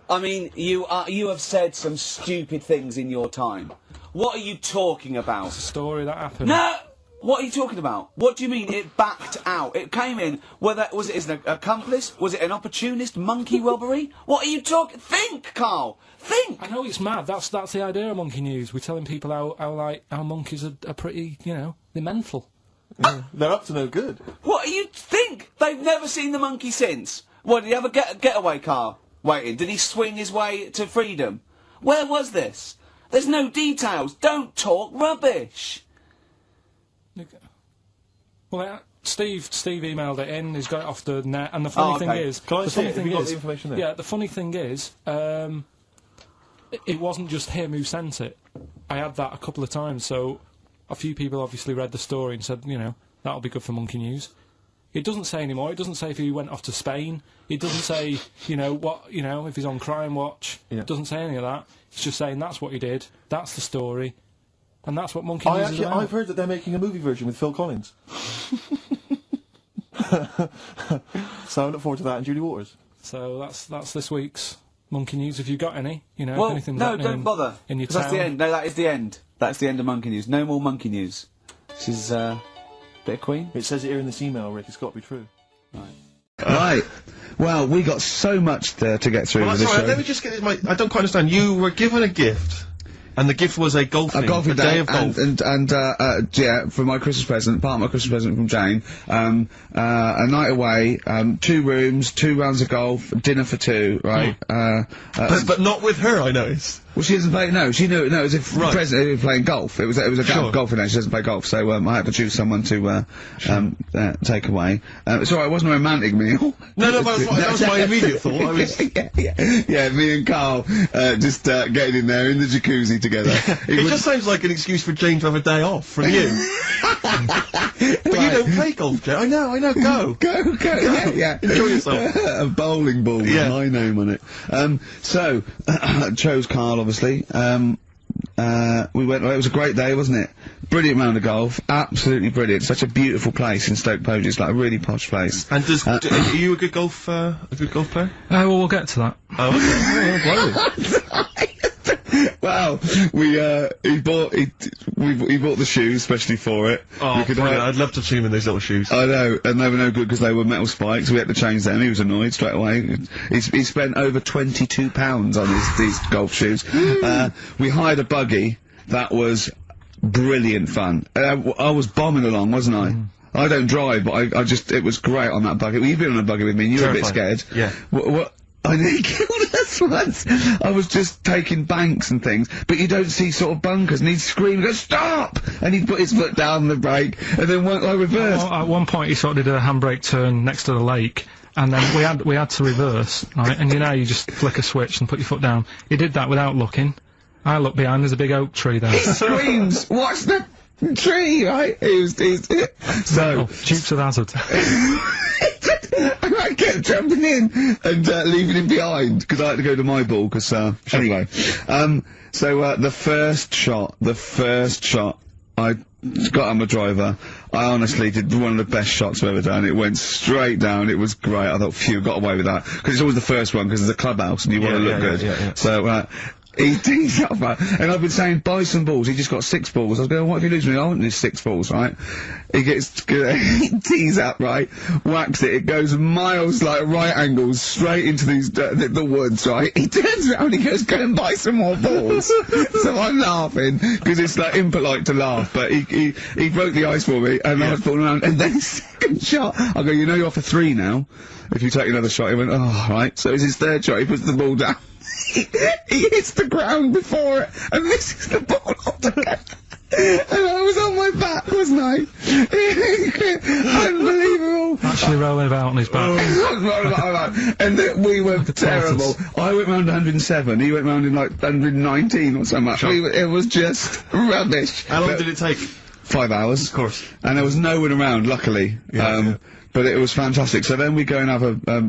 I mean, you have said some stupid things in your time. What are you talking about? It's a story that happened. No! What are you talking about? What do you mean it backed out? It came in, was it an accomplice? Was it an opportunist monkey robbery? What are you talking? Think, Carl! Think! I know it's mad, that's the idea of Monkey News. We're telling people how monkeys are pretty, you know, they're mental. Yeah. They're up to no good. What do you think? They've never seen the monkey since. What, did he have a getaway car waiting? Did he swing his way to freedom? Where was this? There's no details. Don't talk rubbish. Well, Steve emailed it in. He's got it off the net, and the funny thing is, Can I the see funny it? Have thing you got is, the information there? yeah, the funny thing is, it wasn't just him who sent it. I had that a couple of times, so a few people obviously read the story and said, you know, that'll be good for Monkey News. It doesn't say anymore. It doesn't say if he went off to Spain. It doesn't say, you know, what, you know, if he's on Crime Watch. Yeah. It doesn't say any of that. It's just saying that's what he did. That's the story. And that's what Monkey News is about. I've heard that they're making a movie version with Phil Collins. So I look forward to that and Julie Waters. So that's this week's Monkey News. If you've got any, you know, Well, if anything's no, happening don't bother. in your 'Cause town. that's the end. No, that is the end. That's the end of Monkey News. No more Monkey News. This is, bit of Queen. It says it here in this email, Rick. It's got to be true. Right. Well, we got so much to get through with this Sorry, show. let me just get this. I don't quite understand. You were given a gift, and the gift was a golfing day of golf. Yeah, for my Christmas present, part of my Christmas present from Jane, a night away, 2 rooms, 2 rounds of golf, dinner for 2, right? But not with her, I noticed. Well, she doesn't play. No, she knew. No, it was a present. It was playing golf. It was a golfing day. She doesn't play golf, so I had to choose someone to take away. It's alright. It wasn't a romantic meal. No, but that was my immediate thought. I was yeah. Me and Carl just getting in there in the jacuzzi together. It just sounds like an excuse for Jane to have a day off from you. But you don't play golf, Jane. I know. Go. Yeah. Enjoy yourself. A bowling ball with my name on it. So chose Carl, obviously. We went. It was a great day, wasn't it? Brilliant round of golf. Absolutely brilliant. Such a beautiful place in Stoke Poges. It's like a really posh place. And are you a good golf player? Well, we'll get to that. Oh, okay. Well, he bought the shoes especially for it. Oh, brilliant. I'd love to see him in those little shoes. I know, and they were no good because they were metal spikes. We had to change them. He was annoyed straight away. He spent over £22 on these golf shoes. We hired a buggy. That was brilliant fun. I was bombing along, wasn't I? I don't drive, but it was great on that buggy. Well, you've been on a buggy with me and you were a bit scared. Yeah. What? I nearly killed us once. I was just taking banks and things, but you don't see sort of bunkers, and he'd scream and go, stop! And he'd put his foot down the brake, and then I reversed. At one point he sort of did a handbrake turn next to the lake, and then we had to reverse, right? And you know, you just flick a switch and put your foot down. He did that without looking. I looked behind, there's a big oak tree there. He screams, watch the tree, right? So... Dukes of Hazzard. I kept jumping in and leaving him behind because I had to go to my ball. Because anyway, so the first shot, I got on my driver. I honestly did one of the best shots I've ever done. It went straight down. It was great. I thought, phew, got away with that because it's always the first one because it's a clubhouse and you want to look good. Yeah. So. He tees up, right? And I've been saying, buy some balls. He just got 6 balls. I was going, what if you lose me? I want these 6 balls, right? He gets, he tees up, right? Whacks it. It goes miles, like, right angles, straight into these, the woods, right? He turns around and he goes, go and buy some more balls. So I'm laughing, because it's, like, impolite to laugh, but he broke the ice for me, and I was falling around, and then his second shot, I go, you know you're off for 3 now. If you take another shot, he went, oh, right. So it's his third shot, he puts the ball down. He hits the ground before it and misses the ball altogether. And I was on my back, wasn't I? Unbelievable. Actually rolling about on his back. And we were terrible. I went round 107, he went round in like 119 or something. It was just rubbish. How long did it take? 5 hours. Of course. And there was no one around, luckily. But it was fantastic. So then we go and have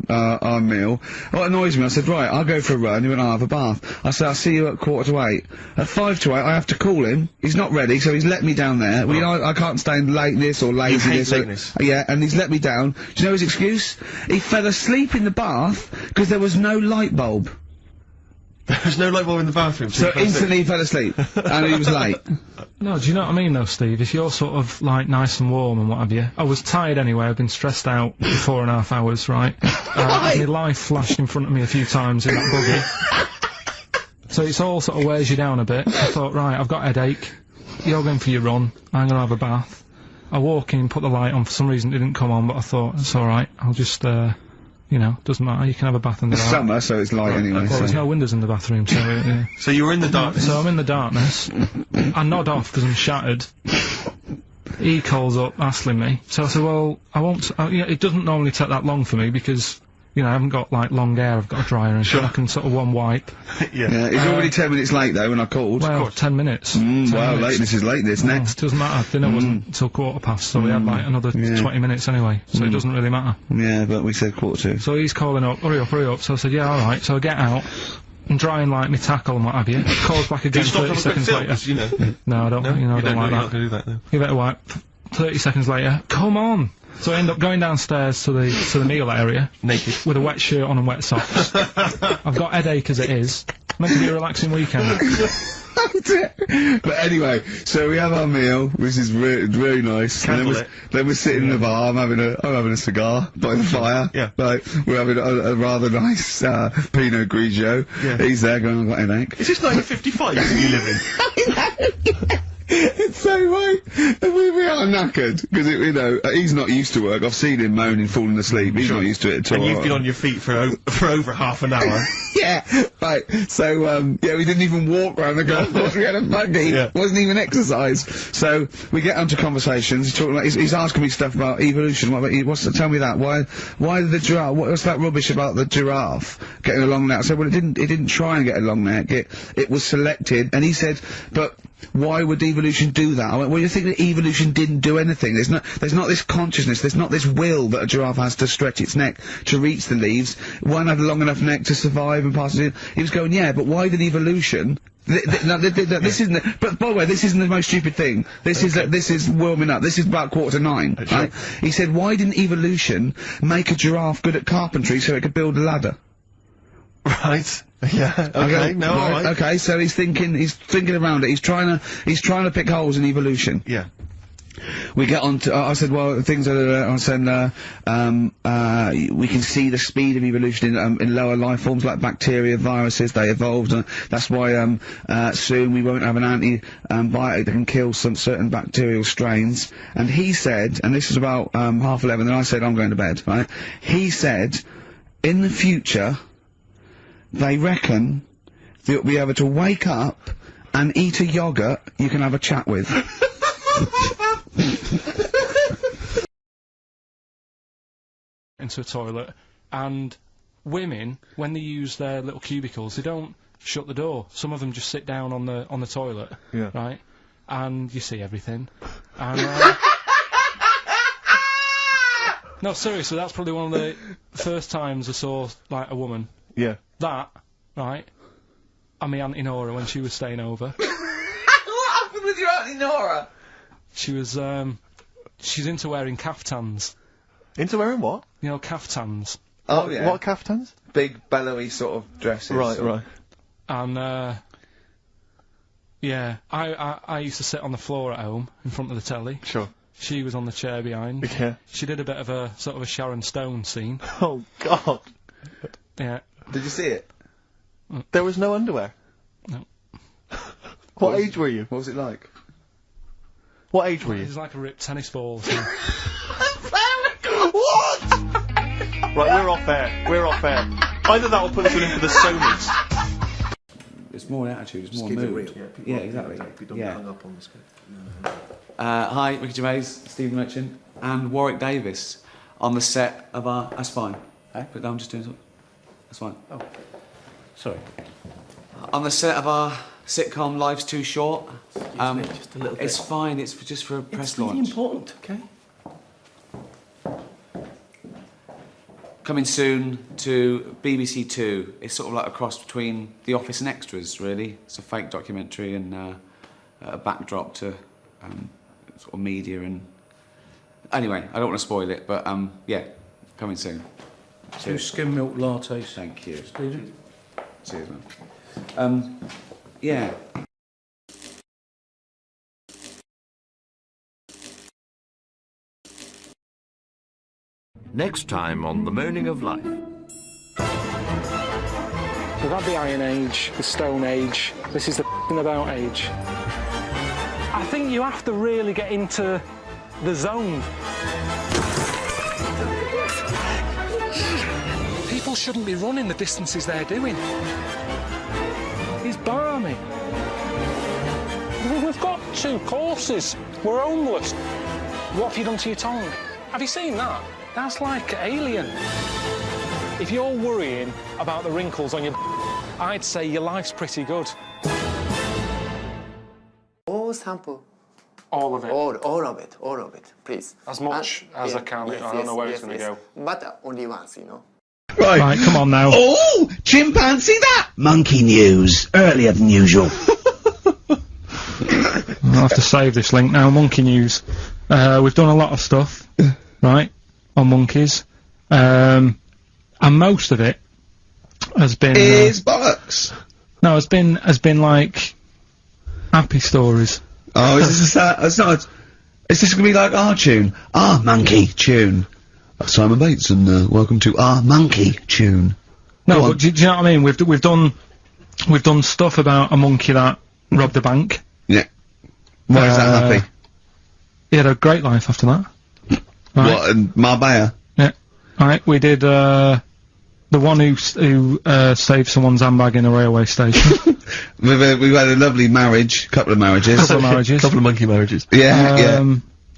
our meal. What annoys me, I said, right, I'll go for a run, you and I'll have a bath. I said, I'll see you at 7:45. At 7:55, I have to call him. He's not ready, so he's let me down there. Well, you know, I can't stand lateness or laziness. You hate lateness. Yeah, and he's let me down. Do you know his excuse? He fell asleep in the bath because there was no light bulb. There's no light bulb in the bathroom. So instantly he fell asleep. And he was late. No, do you know what I mean though, Steve? If you're sort of, like, nice and warm and what have you. I was tired anyway, I've been stressed out for 4.5 hours, right? My life flashed in front of me a few times in that buggy. So it's all sort of wears you down a bit. I thought, right, I've got a headache. You're going for your run. I'm gonna have a bath. I walk in, put the light on, for some reason it didn't come on, but I thought, it's alright, I'll just, you know, doesn't matter, you can have a bath in the dark. It's summer, so it's light anyway. Well, there's no windows in the bathroom, so, yeah. So you were in the darkness? So I'm in the darkness. I nod off because I'm shattered. He calls up, asking me. So I said, well, I won't, you know, it doesn't normally take that long for me because, you know, I haven't got, like, long hair, I've got a dryer and I can sort of one wipe. Yeah, he's already 10 minutes late though when I called. Well, 10 minutes. 10 well, minutes. Lateness is lateness, next. Doesn't matter, dinner wasn't until 7:15, so we had, like, another 20 minutes anyway, so it doesn't really matter. Yeah, but we said 1:45. So he's calling up, hurry up, so I said, yeah, alright, so I get out, and drying, like, my tackle and what have you. Calls back again 30 seconds later. You know. No, I don't, you know, I don't like that. You're not gonna do that, no. You better wipe. 30 seconds later, come on! So I end up going downstairs to the meal area. Naked. With a wet shirt on and wet socks. I've got headache as it is. Meant to be a relaxing weekend. But anyway, so we have our meal, which is really nice. And then we're sitting in the bar, I'm having a cigar by the fire. Yeah. Like, we're having a rather nice, Pinot Grigio. Yeah. He's there going, I've got a headache. Is this 1955 that you live in? It's so right. And we are knackered, because, you know, he's not used to work. I've seen him moaning, falling asleep. He's not used to it at all. And you've been on your feet for over half an hour. Yeah, right. So, yeah, we didn't even walk round the golf course. We had a buggy. Yeah. Wasn't even exercise. So, we get onto conversations. He's talking about, he's asking me stuff about evolution. Tell me that. Why the giraffe? What's that rubbish about the giraffe getting a long neck? I said, well, it didn't try and get a long neck. It was selected. And he said, but why would evolution do that? I went, well, you think that evolution didn't do anything? There's not this consciousness, there's not this will that a giraffe has to stretch its neck to reach the leaves. One had a long enough neck to survive and pass it in. He was going, yeah, but why did evolution? This isn't. But by the way, this isn't the most stupid thing. This is warming up. This is about 8:45, right? He said, why didn't evolution make a giraffe good at carpentry so it could build a ladder? Right. Yeah. Okay. No. All right. Okay. So he's thinking around it. He's trying to pick holes in evolution. Yeah. We get on to, I said, well, things are, I said, we can see the speed of evolution in lower life forms like bacteria, viruses, they evolved, and that's why, soon we won't have an antibiotic that can kill some certain bacterial strains. And he said, and this is about, 11:30, and I said, I'm going to bed, right? He said, in the future, they reckon that you'll be able to wake up and eat a yogurt you can have a chat with. Into a toilet, and women, when they use their little cubicles, they don't shut the door. Some of them just sit down on the toilet, Yeah. right? And you see everything. And no, seriously, that's probably one of the first times I saw like a woman. Yeah. That, right? And my Auntie Nora when she was staying over. What happened with your Auntie Nora? She was she's into wearing caftans. Into wearing what? You know, caftans. Oh, yeah. What caftans? Big, bellowy sort of dresses. Right. And yeah, I used to sit on the floor at home in front of the telly. Sure. She was on the chair behind. Yeah. She did a bit of a sort of a Sharon Stone scene. Oh, God. Yeah. Did you see it? There was no underwear? No. What age were you? What was it like? What age were you? It was like a ripped tennis ball. So. What? Right, we're off air. We're off air. Either that or put us in for the Sonys. It's more attitude, it's more keep it mood. real. Yeah, exactly. People Yeah. hung up on the script. Hi, Ricky Gervais, Stephen Merchant, and Warwick Davis on the set of our... That's fine. Hey, but I'm just doing something. That's fine. Oh, sorry. On the set of our sitcom Life's Too Short. Just a little bit. It's fine, it's just for a press launch. It's really important, okay? Coming soon to BBC Two. It's sort of like a cross between The Office and Extras, really. It's a fake documentary and a backdrop to sort of media and... Anyway, I don't want to spoil it, but yeah, coming soon. 2 skim milk lattes. Thank you. Stephen. Cheers, man. Yeah. Next time on The Moaning of Life. We've had the Iron Age, the Stone Age, this is the about age. I think you have to really get into the zone. People shouldn't be running the distances they're doing. He's balmy. We've got 2 courses. We're homeless. What have you done to your tongue? Have you seen that? That's like alien. If you're worrying about the wrinkles on your I'd say your life's pretty good. All sample. All of it? All of it, please. As much as I can. I don't know where it's going to go. But only once, you know. Right, come on now. Oh! Chimpanzee that! Monkey news, earlier than usual. I'll have to save this link now. Monkey news. We've done a lot of stuff, right, on monkeys. And most of it has been... Is bollocks! No, has been like... happy stories. Oh, is this it's not... Is this gonna be like our tune? Our monkey tune. Simon Bates and welcome to our monkey tune. No, but do you know what I mean? We've done stuff about a monkey that robbed a bank. Yeah. Why is that happy? He had a great life after that. Right. What, in Marbella? Yeah. Right, we did, the one who saved someone's handbag in a railway station. We've had a lovely marriage, couple of marriages. Couple of monkey marriages. Yeah, yeah.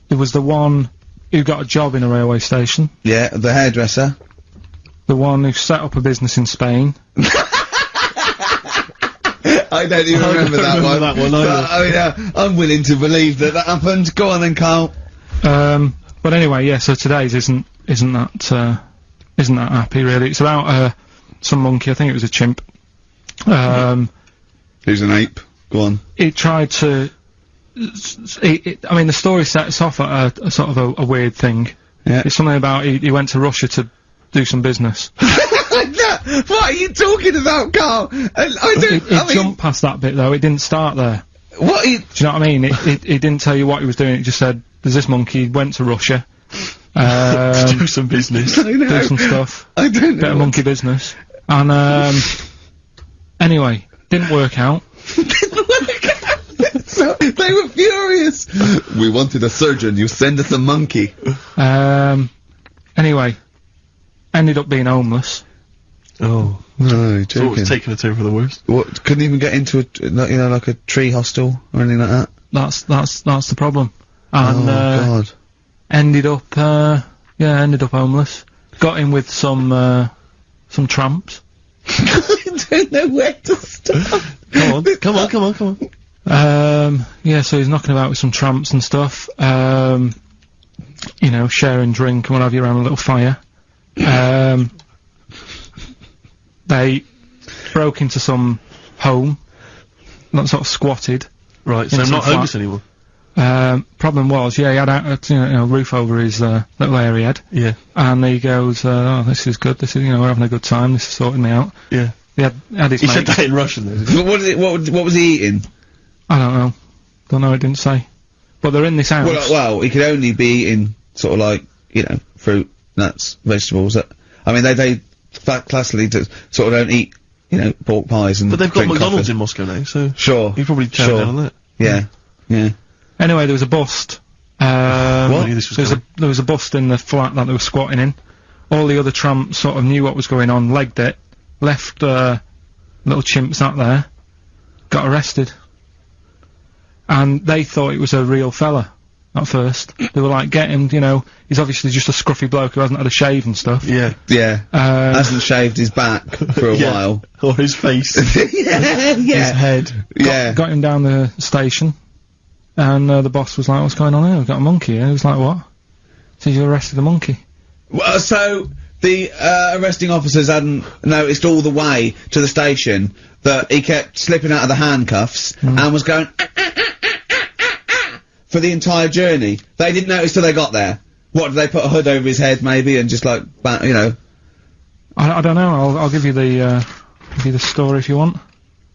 There was the one who got a job in a railway station. Yeah, the hairdresser. The one who set up a business in Spain. I don't even remember that one. I'm willing to believe that happened. Go on then, Carl. But anyway, yeah, so today's isn't that happy, really. It's about, some monkey, I think it was a chimp. Who's an ape? Go on. He tried to... I mean, the story sets off at a sort of a weird thing. Yeah. It's something about he went to Russia to do some business. What are you talking about, Carl? It jumped past that bit, though. It didn't start there. What? Do you know what I mean? It didn't tell you what he was doing. It just said, there's this monkey, went to Russia. To do some business. Do some stuff. I don't know. Bit of monkey business. And, anyway, didn't work out. So, they were furious. We wanted a surgeon, you send us a monkey. Anyway, ended up being homeless. Oh. No, It's always taking a turn for the worst. What, couldn't even get into like a tree hostel or anything like that? That's the problem. And, God. ended up homeless. Got in with some tramps. I don't know where to start. Come on. Yeah, so he's knocking about with some tramps and stuff. You know, sharing drink and what have you around a little fire. They broke into some home, not sort of squatted. Right, so I'm not homeless anymore. Problem was, yeah, he had a roof over his little area he had. Yeah. And he goes, oh, this is good. This is, we're having a good time. This is sorting me out. Yeah. He had his He mate. said that in Russian, though. What was he eating? I don't know. Don't know. It didn't say. But they're in this house. Well, he could only be eating sort of like fruit, nuts, vegetables. I mean, they classically sort of don't eat pork pies and. But they've got drink McDonald's coffee. in Moscow now, so sure. You probably turned down on that. Yeah. Anyway, there was a bust. What? I knew this was There was a bust in the flat that they were squatting in. All the other tramps sort of knew what was going on, legged it, left little chimps out there, got arrested. And they thought it was a real fella at first. They were like, get him, he's obviously just a scruffy bloke who hasn't had a shave and stuff. Yeah. Hasn't shaved his back for a while. Or his face. Yeah. His head. Got him down the station. And the boss was like, what's going on here? We've got a monkey here. He was like, what? So you arrested a monkey. Well, so the arresting officers hadn't noticed all the way to the station that he kept slipping out of the handcuffs and was going for the entire journey. They didn't notice till they got there. What, did they put a hood over his head maybe and just like, I don't know. I'll give you the story if you want.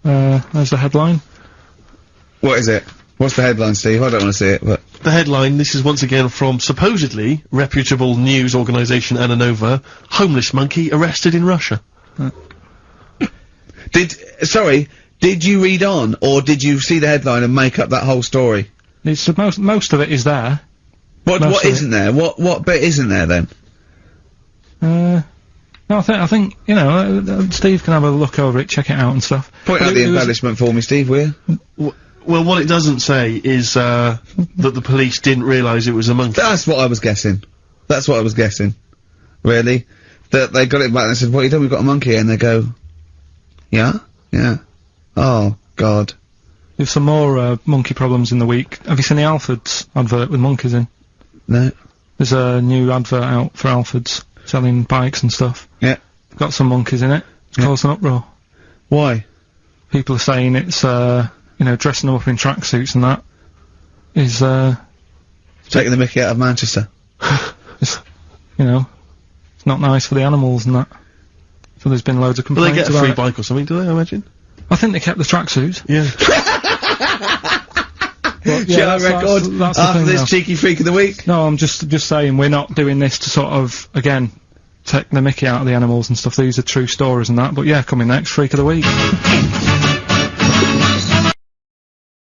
There's the headline. What is it? What's the headline, Steve? I don't want to see it, but... The headline, this is once again from supposedly reputable news organisation Ananova, homeless monkey arrested in Russia. Did you read on, or did you see the headline and make up that whole story? It's most of it is there. What isn't there? What bit isn't there then? No, I think Steve can have a look over it, check it out and stuff. Point out the embellishment for me, Steve, will you? Well, what it doesn't say is, that the police didn't realise it was a monkey. That's what I was guessing. Really? That they got it back and said, what you done? We've got a monkey here. And they go, yeah? Yeah. Oh, God. There's some more, monkey problems in the week. Have you seen the Alfords advert with monkeys in? No. There's a new advert out for Alfords, selling bikes and stuff. Yeah. Got some monkeys in it. It's caused an uproar. Why? People are saying it's, dressing them up in tracksuits and that is, taking the mickey out of Manchester. It's not nice for the animals and that. So there's been loads of complaints Will they get a about free it. bike or something, do they, I imagine? I think they kept the tracksuits. Yeah. Shall I record that's the after thing this now. cheeky freak of the week? No, I'm just saying we're not doing this to sort of, again, take the mickey out of the animals and stuff. These are true stories and that. But yeah, coming next, Freak of the Week.